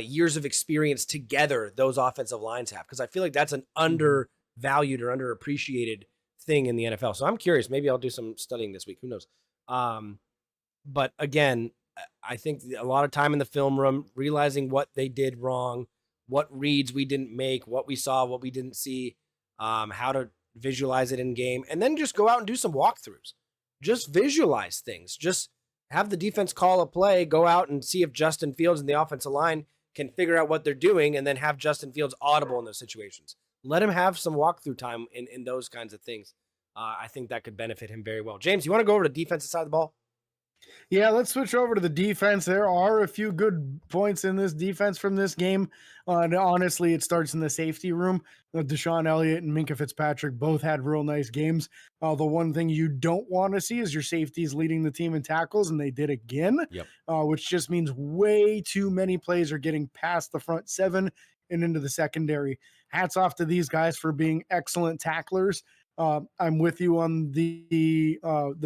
years of experience together those offensive lines have, because I feel like that's an undervalued or underappreciated thing in the NFL. So I'm curious. Maybe I'll do some studying this week. Who knows? But again, I think a lot of time in the film room, realizing what they did wrong, what reads we didn't make, what we saw, what we didn't see, how to visualize it in game, and then just go out and do some walkthroughs. Just visualize things. Just have the defense call a play, go out and see if Justin Fields and the offensive line can figure out what they're doing, and then have Justin Fields audible in those situations. Let him have some walkthrough time in those kinds of things. I think that could benefit him very well. James, you want to go over to the defensive side of the ball? Yeah, let's switch over to the defense. There are a few good points in this defense from this game. And honestly, it starts in the safety room. Deshaun Elliott and Minkah Fitzpatrick both had real nice games. The one thing you don't want to see is your safeties leading the team in tackles, and they did again, which just means way too many plays are getting past the front seven and into the secondary. Hats off to these guys for being excellent tacklers. I'm with you on the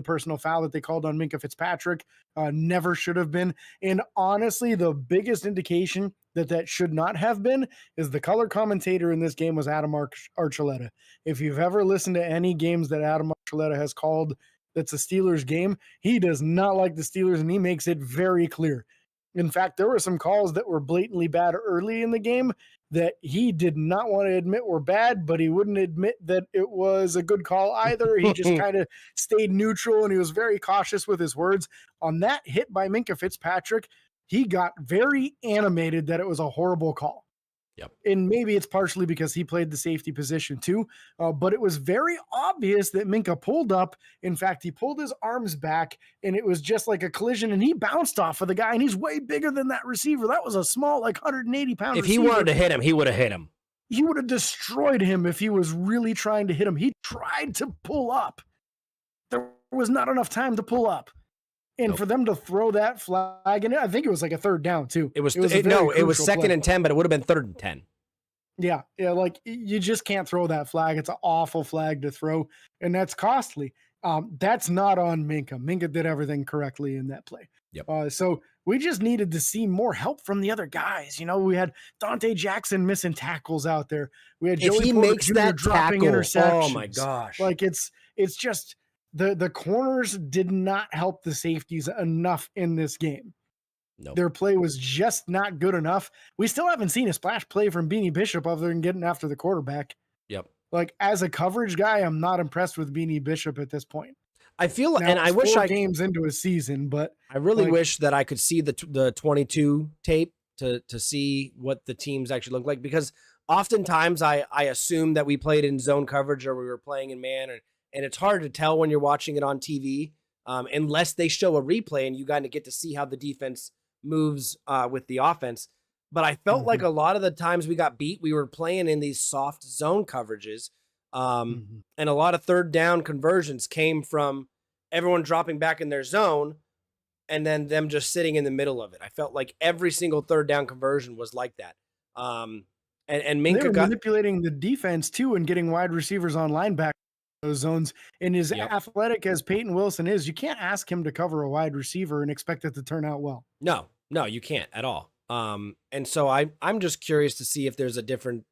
personal foul that they called on Minkah Fitzpatrick. Never should have been. And honestly, the biggest indication that should not have been is the color commentator in this game was Adam Archuleta. If you've ever listened to any games that Adam Archuleta has called that's a Steelers game, he does not like the Steelers, and he makes it very clear. In fact, there were some calls that were blatantly bad early in the game that he did not want to admit were bad, but he wouldn't admit that it was a good call either. He just kind of stayed neutral, and he was very cautious with his words. On that hit by Minkah Fitzpatrick, he got very animated that it was a horrible call. Yep. And maybe it's partially because he played the safety position too, but it was very obvious that Minkah pulled up. In fact, he pulled his arms back, and it was just like a collision, and he bounced off of the guy, and he's way bigger than that receiver. That was a small, like 180-pound receiver. If he wanted to hit him, he would have hit him. He would have destroyed him if he was really trying to hit him. He tried to pull up. There was not enough time to pull up. And for them to throw that flag, and I think it was like a third down too. It was second and 10, but it would have been third and 10. Yeah, like you just can't throw that flag. It's an awful flag to throw, and that's costly. That's not on Minkah. Minkah did everything correctly in that play. Yep. So we just needed to see more help from the other guys. You know, we had Dante Jackson missing tackles out there. We had Joey Porter Jr. dropping interceptions. Oh my gosh! Like it's just. The corners did not help the safeties enough in this game. Nope. Their play was just not good enough. We still haven't seen a splash play from Beanie Bishop other than getting after the quarterback. Yep. Like, as a coverage guy, I'm not impressed with Beanie Bishop at this point. I feel like, now, and I wish games into a season, but I really wish that I could see the 22 tape to see what the teams actually look like, because oftentimes I assume that we played in zone coverage or we were playing in man, and it's hard to tell when you're watching it on TV unless they show a replay and you kind of get to see how the defense moves with the offense. But I felt like a lot of the times we got beat, we were playing in these soft zone coverages. And a lot of third down conversions came from everyone dropping back in their zone and then them just sitting in the middle of it. I felt like every single third down conversion was like that. And Minkah they were manipulating the defense too and getting wide receivers on linebacker those zones. And as athletic as Peyton Wilson is, you can't ask him to cover a wide receiver and expect it to turn out well. No, you can't at all. And so I'm just curious to see if there's a different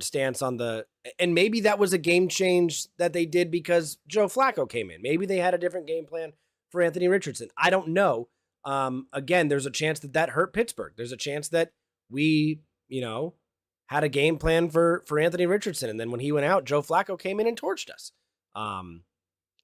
stance on and maybe that was a game change that they did because Joe Flacco came in. Maybe they had a different game plan for Anthony Richardson. I don't know. Again, there's a chance that hurt Pittsburgh. There's a chance that we, had a game plan for Anthony Richardson. And then when he went out, Joe Flacco came in and torched us.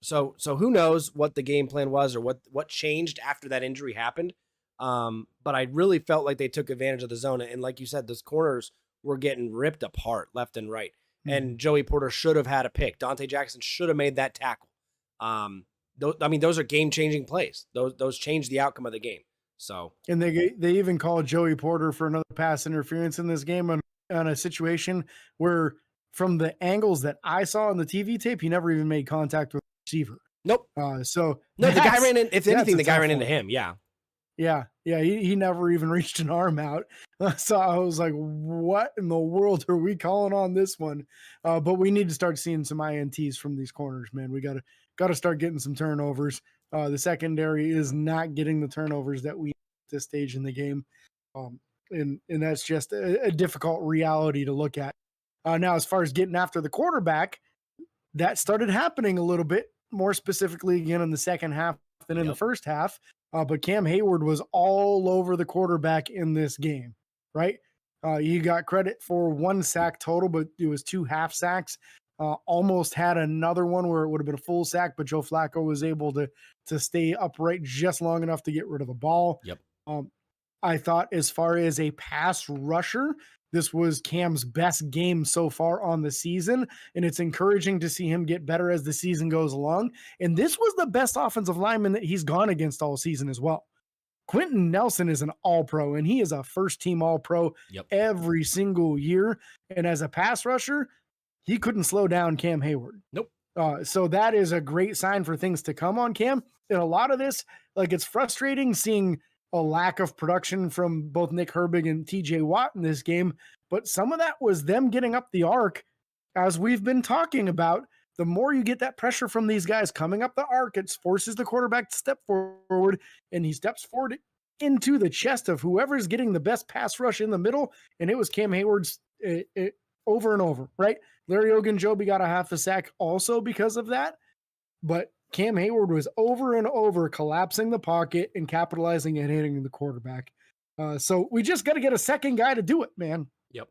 So who knows what the game plan was or what changed after that injury happened. But I really felt like they took advantage of the zone. And like you said, those corners were getting ripped apart left and right. And Joey Porter should have had a pick. Dante Jackson should have made that tackle. Those are game-changing plays. Those changed the outcome of the game. So, and they even called Joey Porter for another pass interference in this game on a situation where from the angles that I saw on the TV tape, he never even made contact with the receiver. Nope. So No, the guy that's- ran in. If anything, the that's a guy tough ran into one. him. Yeah. Yeah, he never even reached an arm out. So I was like, what in the world are we calling on this one? But we need to start seeing some INTs from these corners, man. We gotta start getting some turnovers. The secondary is not getting the turnovers that we need at this stage in the game. And that's just a difficult reality to look at. Now, as far as getting after the quarterback, that started happening a little bit more specifically again in the second half than in the first half. But Cam Hayward was all over the quarterback in this game, right? You got credit for 1 sack total, but it was 2 half sacks. Almost had another one where it would have been a full sack, but Joe Flacco was able to stay upright just long enough to get rid of the ball. Yep. I thought as far as a pass rusher, this was Cam's best game so far on the season, and it's encouraging to see him get better as the season goes along. And this was the best offensive lineman that he's gone against all season as well. Quentin Nelson is an all-pro, and he is a first-team all-pro every single year. And as a pass rusher, he couldn't slow down Cam Hayward. Nope. So that is a great sign for things to come on Cam. And a lot of this, like, it's frustrating seeing a lack of production from both Nick Herbig and TJ Watt in this game, but some of that was them getting up the arc. As we've been talking about, the more you get that pressure from these guys coming up the arc, it forces the quarterback to step forward, and he steps forward into the chest of whoever's getting the best pass rush in the middle, and it was Cam Hayward's over and over, right? Larry Ogunjobi got a half a sack also because of that, but Cam Hayward was over and over collapsing the pocket and capitalizing and hitting the quarterback. So we just got to get a second guy to do it, man. Yep.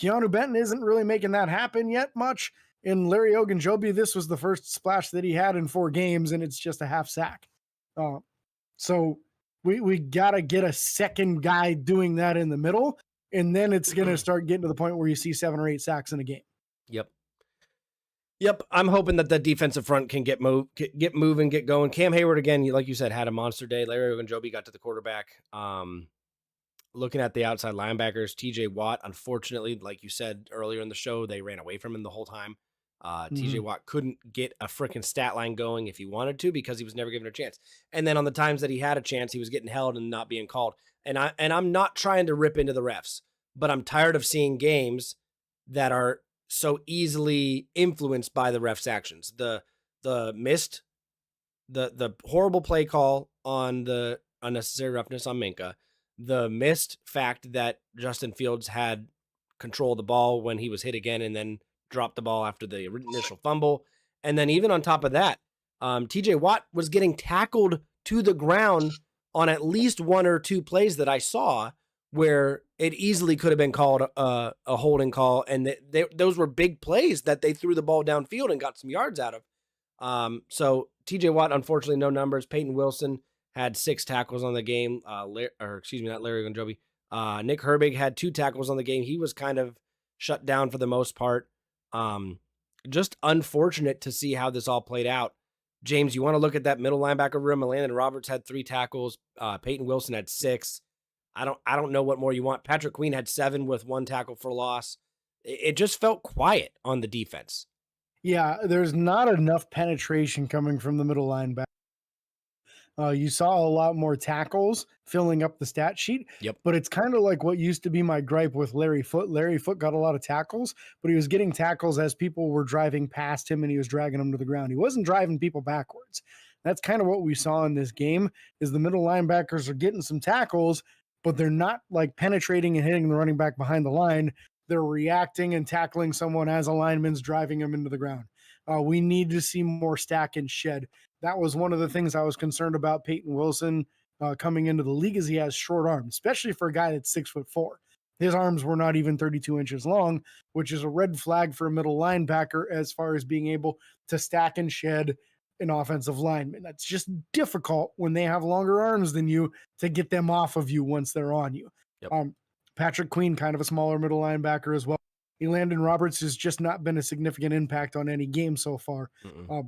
Keanu Benton isn't really making that happen yet much. In Larry Ogunjobi, this was the first splash that he had in 4 games, and it's just a half sack. So we got to get a second guy doing that in the middle, and then it's going to start getting to the point where you see 7 or 8 sacks in a game. Yep. I'm hoping that the defensive front can get moving, get going. Cam Hayward, again, like you said, had a monster day. Larry Ogunjobi got to the quarterback. Looking at the outside linebackers, TJ Watt, unfortunately, like you said earlier in the show, they ran away from him the whole time. TJ Watt couldn't get a freaking stat line going if he wanted to because he was never given a chance. And then on the times that he had a chance, he was getting held and not being called. And I'm not trying to rip into the refs, but I'm tired of seeing games that are so easily influenced by the ref's actions. The missed, the horrible play call on the unnecessary roughness on Minka, the missed fact that Justin Fields had control of the ball when he was hit again and then dropped the ball after the initial fumble. And then even on top of that, TJ Watt was getting tackled to the ground on at least 1 or 2 plays that I saw where it easily could have been called a holding call. And those were big plays that they threw the ball downfield and got some yards out of. So TJ Watt, unfortunately, no numbers. Peyton Wilson had 6 tackles on the game. Not Larry Ogunjobi. Nick Herbig had 2 tackles on the game. He was kind of shut down for the most part. Just unfortunate to see how this all played out. James, you want to look at that middle linebacker room? Landon Roberts had 3 tackles. Peyton Wilson had 6. I don't know what more you want. Patrick Queen had 7 with 1 tackle for loss. It just felt quiet on the defense. Yeah, there's not enough penetration coming from the middle linebacker. You saw a lot more tackles filling up the stat sheet. Yep. But it's kind of like what used to be my gripe with Larry Foote. Larry Foote got a lot of tackles, but he was getting tackles as people were driving past him and he was dragging them to the ground. He wasn't driving people backwards. That's kind of what we saw in this game is the middle linebackers are getting some tackles, but they're not like penetrating and hitting the running back behind the line. They're reacting and tackling someone as a lineman's driving them into the ground. We need to see more stack and shed. That was one of the things I was concerned about Peyton Wilson coming into the league is he has short arms, especially for a guy that's 6'4". His arms were not even 32 inches long, which is a red flag for a middle linebacker as far as being able to stack and shed an offensive lineman. That's just difficult when they have longer arms than you to get them off of you once they're on you. Yep. Patrick Queen, kind of a smaller middle linebacker as well. Landon Roberts has just not been a significant impact on any game so far.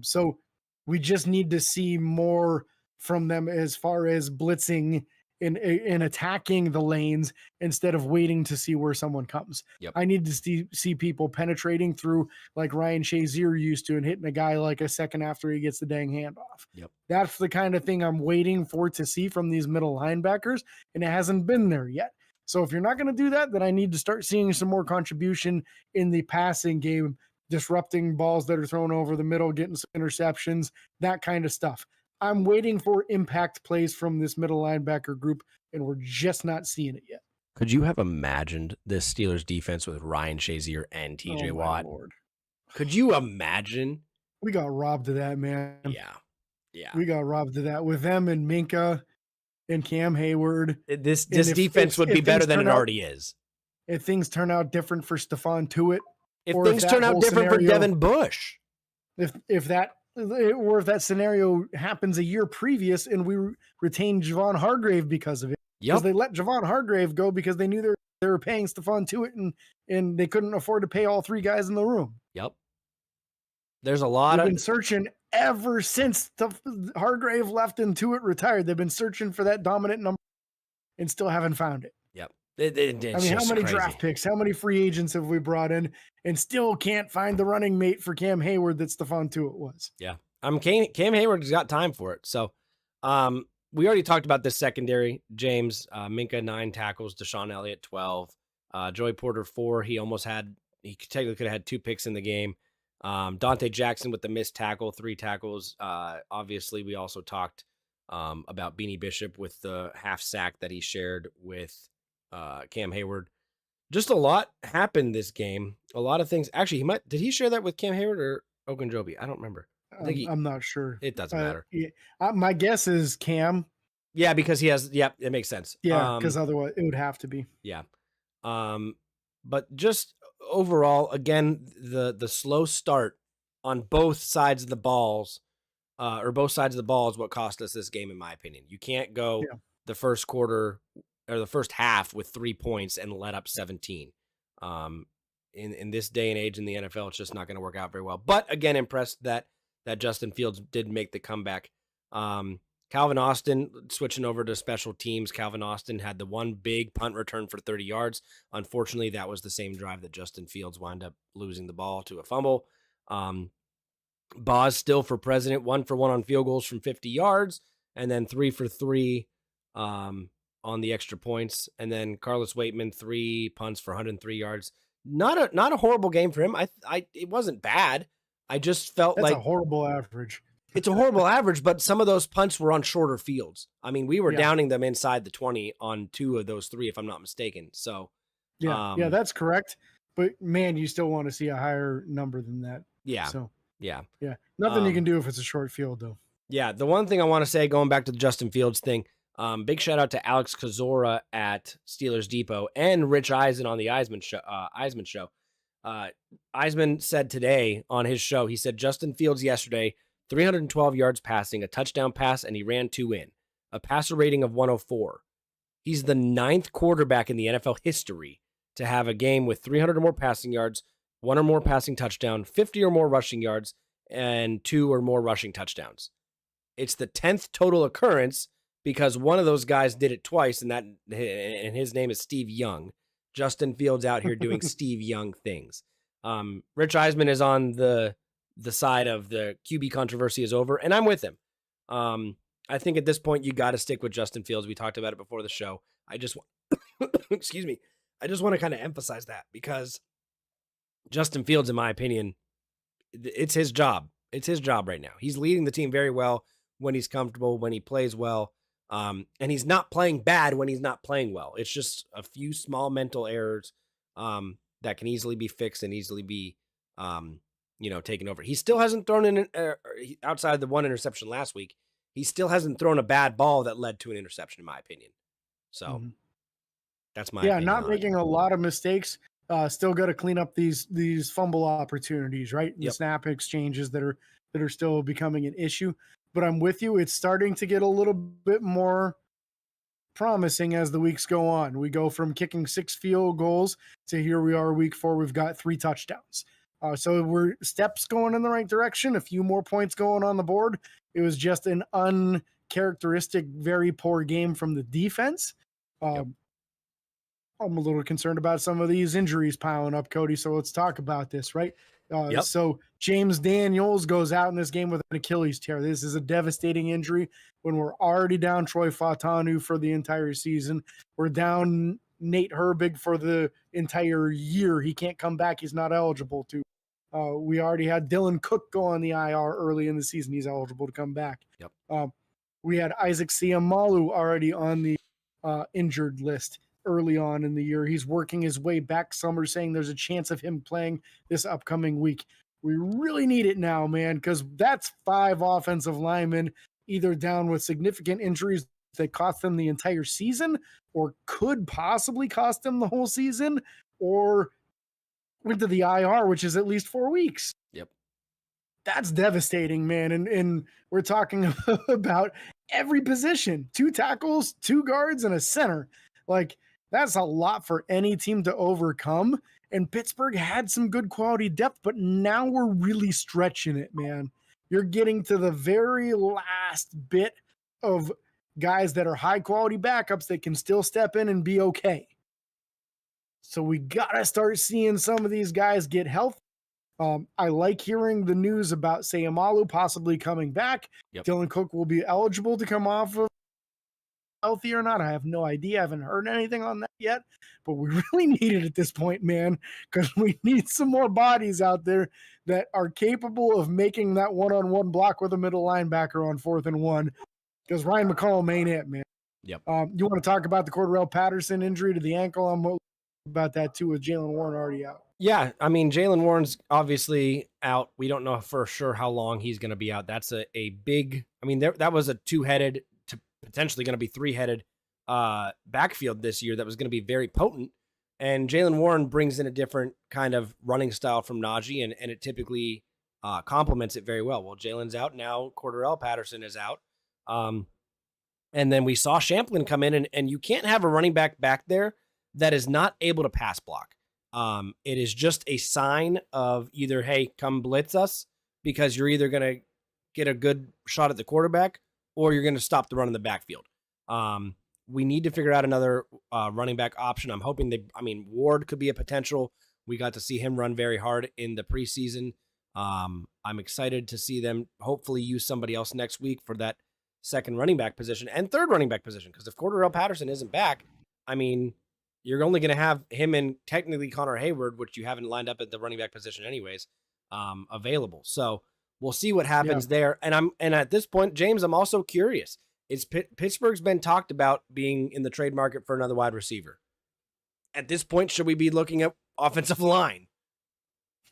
So we just need to see more from them as far as blitzing in attacking the lanes instead of waiting to see where someone comes. Yep. I need to see people penetrating through like Ryan Shazier used to and hitting a guy like a second after he gets the dang handoff. Yep. That's the kind of thing I'm waiting for to see from these middle linebackers, and it hasn't been there yet. So if you're not going to do that, then I need to start seeing some more contribution in the passing game, disrupting balls that are thrown over the middle, getting some interceptions, that kind of stuff. I'm waiting for impact plays from this middle linebacker group, and we're just not seeing it yet. Could you have imagined this Steelers defense with Ryan Shazier and TJ Watt? Lord. Could you imagine? We got robbed of that, man. Yeah. We got robbed of that with them and Minka and Cam Hayward. This defense would be better than it already is. If things turn out different for Stephon Tuitt, if things turn out different for Devin Bush, if that scenario happens a year previous and we retain Javon Hargrave because of it, because they let Javon Hargrave go because they knew they were paying Stephon Tuitt and they couldn't afford to pay all three guys in the room. Yep. There's a lot They've been searching ever since Hargrave left and Tuitt retired. They've been searching for that dominant number and still haven't found it. Yep. I mean, how many draft picks, how many free agents have we brought in and still can't find the running mate for Cam Hayward that Stephon Tuitt was? Yeah. Cam Hayward has got time for it. So we already talked about this secondary. James, Minka, 9 tackles, Deshaun Elliott, 12. Joey Porter, 4. He technically could have had 2 picks in the game. Dante Jackson with the missed tackle, 3 tackles. Obviously, we also talked about Beanie Bishop with the half sack that he shared with Cam Hayward. Just a lot happened this game. A lot of things. Actually, did he share that with Cam Hayward or Ogunjobi? I don't remember. I'm not sure. It doesn't matter. Yeah, my guess is Cam. Yeah, because he has. Yeah, it makes sense. Yeah, because otherwise it would have to be. Yeah. But just overall, again, the slow start on both sides of the balls, both sides of the ball is what cost us this game, in my opinion. You can't go the first quarter or the first half with 3 points and let up 17. In this day and age in the NFL, it's just not going to work out very well. But again, impressed that Justin Fields did make the comeback. Calvin Austin, switching over to special teams, Calvin Austin had the one big punt return for 30 yards. Unfortunately, that was the same drive that Justin Fields wound up losing the ball to a fumble. Boz still for president, 1 for 1 on field goals from 50 yards, and then 3 for 3 on the extra points. And then Carlos Waitman, 3 punts for 103 yards. Not a horrible game for him. It wasn't bad. I just felt That's like a horrible average. It's a horrible average, but some of those punts were on shorter fields. I mean, we were downing them inside the 20 on 2 of those 3, if I'm not mistaken. So, yeah, that's correct. But man, you still want to see a higher number than that. Yeah. So, yeah. Nothing you can do if it's a short field, though. Yeah. The one thing I want to say, going back to the Justin Fields thing, big shout out to Alex Kozora at Steelers Depot and Rich Eisen on the Eisman show. Eisman said today on his show, he said Justin Fields yesterday, 312 yards passing, a touchdown pass, and he ran 2 in. A passer rating of 104. He's the 9th quarterback in the NFL history to have a game with 300 or more passing yards, 1 or more passing touchdown, 50 or more rushing yards, and 2 or more rushing touchdowns. It's the 10th total occurrence because one of those guys did it twice, and his name is Steve Young. Justin Fields out here doing Steve Young things. Rich Eisman is on the side of the QB controversy is over, and I'm with him. I think at this point you got to stick with Justin Fields. We talked about it before the show. I just excuse me. I just want to kind of emphasize that because Justin Fields, in my opinion, it's his job. It's his job right now. He's leading the team very well when he's comfortable, when he plays well, and he's not playing bad when he's not playing well. It's just a few small mental errors that can easily be fixed and easily be taken over. He still hasn't thrown in outside of the 1 interception last week. He still hasn't thrown a bad ball that led to an interception, in my opinion. So that's my opinion. Not making a lot of mistakes. Still got to clean up these fumble opportunities, right? The snap exchanges that are still becoming an issue. But I'm with you. It's starting to get a little bit more promising as the weeks go on. We go from kicking 6 field goals to here we are week 4. We've got 3 touchdowns. So we're steps going in the right direction. A few more points going on the board. It was just an characteristic, very poor game from the defense. Yep. I'm a little concerned about some of these injuries piling up, Cody. So let's talk about this, right? Yep. So James Daniels goes out in this game with an Achilles tear. This is a devastating injury when we're already down Troy Fautanu for the entire season. We're down Nate Herbig for the entire year. He can't come back. He's not eligible to. We already had Dylan Cook go on the IR early in the season. He's eligible to come back. Yep. We had Isaac Siamalu already on the injured list early on in the year. He's working his way back. Some are saying there's a chance of him playing this upcoming week. We really need it now, man, because that's 5 offensive linemen either down with significant injuries that cost them the entire season or could possibly cost them the whole season, or went to the IR, which is at least 4 weeks. Yep. That's devastating, man. And we're talking about every position, 2 tackles, 2 guards, and a center. Like, that's a lot for any team to overcome. And Pittsburgh had some good quality depth, but now we're really stretching it, man. You're getting to the very last bit of guys that are high quality backups that can still step in and be okay. So we got to start seeing some of these guys get healthy. I like hearing the news about Sayamalu possibly coming back. Yep. Dylan Cook will be eligible to come off of healthy or not. I have no idea. I haven't heard anything on that yet, but we really need it at this point, man, because we need some more bodies out there that are capable of making that one-on-one block with a middle linebacker on 4th and 1, because Ryan McCollum ain't it, man. Yep. You want to talk about the Cordarrelle Patterson injury to the ankle? I'm about that too, with Jalen Warren already out. Yeah, I mean, Jalen Warren's obviously out. We don't know for sure how long he's going to be out. That's a big, I mean, that was a 2-headed to potentially going to be 3-headed backfield this year that was going to be very potent. And Jalen Warren brings in a different kind of running style from Najee, and it typically complements it very well. Well, Jalen's out now. Cordarrelle Patterson is out. And then we saw Champlin come in, and you can't have a running back there that is not able to pass block. It is just a sign of either, hey, come blitz us, because you're either going to get a good shot at the quarterback or you're going to stop the run in the backfield. We need to figure out another running back option. I'm hoping Ward could be a potential. We got to see him run very hard in the preseason. I'm excited to see them hopefully use somebody else next week for that second running back position and third running back position. Because if Cordarrelle Patterson isn't back, I mean, you're only going to have him and technically Connor Hayward, which you haven't lined up at the running back position anyways, available. So we'll see what happens there. And at this point, James, I'm also curious. Pittsburgh's been talked about being in the trade market for another wide receiver. At this point, should we be looking at offensive line?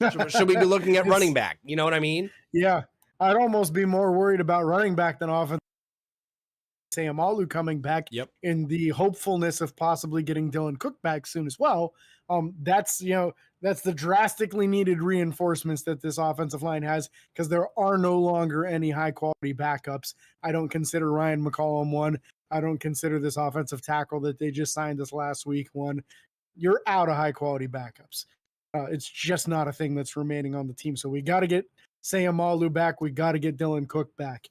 Should we be looking at running back? You know what I mean? Yeah. I'd almost be more worried about running back than offensive. Sayamalu coming back in the hopefulness of possibly getting Dylan Cook back soon as well. That's the drastically needed reinforcements that this offensive line has, because there are no longer any high quality backups. I don't consider Ryan McCollum one. I don't consider this offensive tackle that they just signed this last week one. You're out of high quality backups. It's just not a thing that's remaining on the team. So we got to get Sayamalu back. We got to get Dylan Cook back.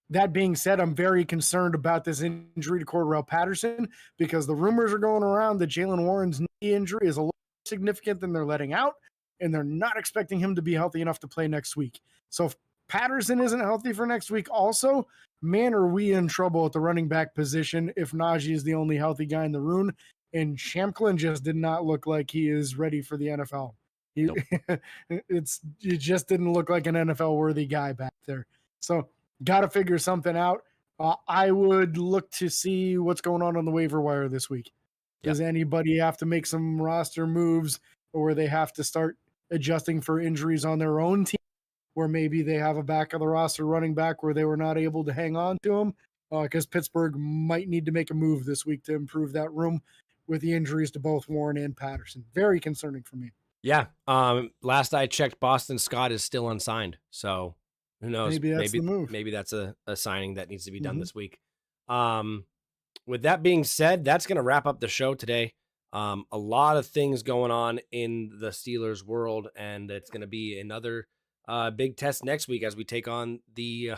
That being said, I'm very concerned about this injury to Cordarrelle Patterson, because the rumors are going around that Jalen Warren's knee injury is a little more significant than they're letting out, and they're not expecting him to be healthy enough to play next week. So if Patterson isn't healthy for next week also, man, are we in trouble at the running back position if Najee is the only healthy guy in the room. And Champlin just did not look like he is ready for the NFL. Nope. It just didn't look like an NFL-worthy guy back there. So got to figure something out. I would look to see what's going on the waiver wire this week. Does anybody have to make some roster moves, or they have to start adjusting for injuries on their own team, where maybe they have a back of the roster running back where they were not able to hang on to him? Because Pittsburgh might need to make a move this week to improve that room with the injuries to both Warren and Patterson. Very concerning for me. Yeah. Last I checked, Boston Scott is still unsigned. So who knows? Maybe that's the move. Maybe that's a signing that needs to be done this week. With that being said, that's going to wrap up the show today. A lot of things going on in the Steelers world, and it's going to be another big test next week as we take on the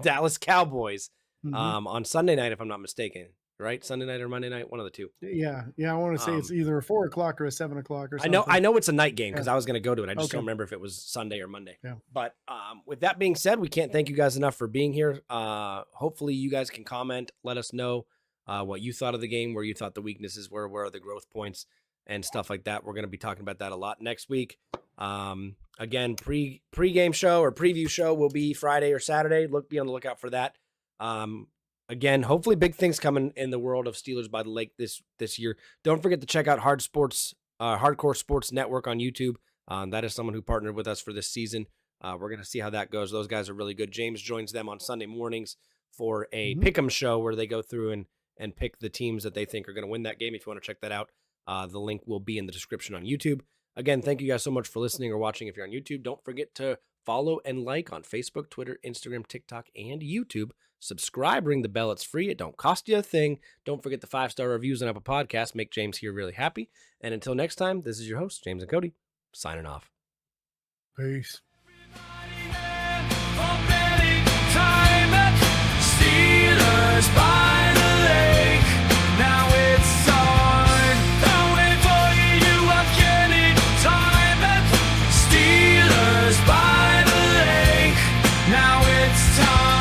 Dallas Cowboys on Sunday night, if I'm not mistaken. Right, Sunday night or Monday night, one of the two. Yeah. I want to say it's either a 4 o'clock or a 7 o'clock or something. I know it's a night game because I was going to go to it. I just don't remember if it was Sunday or Monday. Yeah. But with that being said, we can't thank you guys enough for being here. Hopefully you guys can comment, let us know what you thought of the game, where you thought the weaknesses were, where are the growth points and stuff like that. We're going to be talking about that a lot next week. Again, pre-game show or preview show will be Friday or Saturday. Be on the lookout for that. Again, hopefully big things coming in the world of Steelers by the Lake this year. Don't forget to check out Hardcore Sports Network on YouTube. That is someone who partnered with us for this season. We're going to see how that goes. Those guys are really good. James joins them on Sunday mornings for a pick'em show where they go through and pick the teams that they think are going to win that game. If you want to check that out, the link will be in the description on YouTube. Again, thank you guys so much for listening or watching. If you're on YouTube, don't forget to follow and like on Facebook, Twitter, Instagram, TikTok, and YouTube. Subscribe, ring the bell. It's free. It don't cost you a thing. Don't forget the 5-star reviews on Apple Podcasts. Make James here really happy. And until next time, this is your host, James and Cody, signing off. Peace. Steelers by the lake. Now it's on. I'll wait for you. I'm getting time. Steelers by the lake. Now it's time.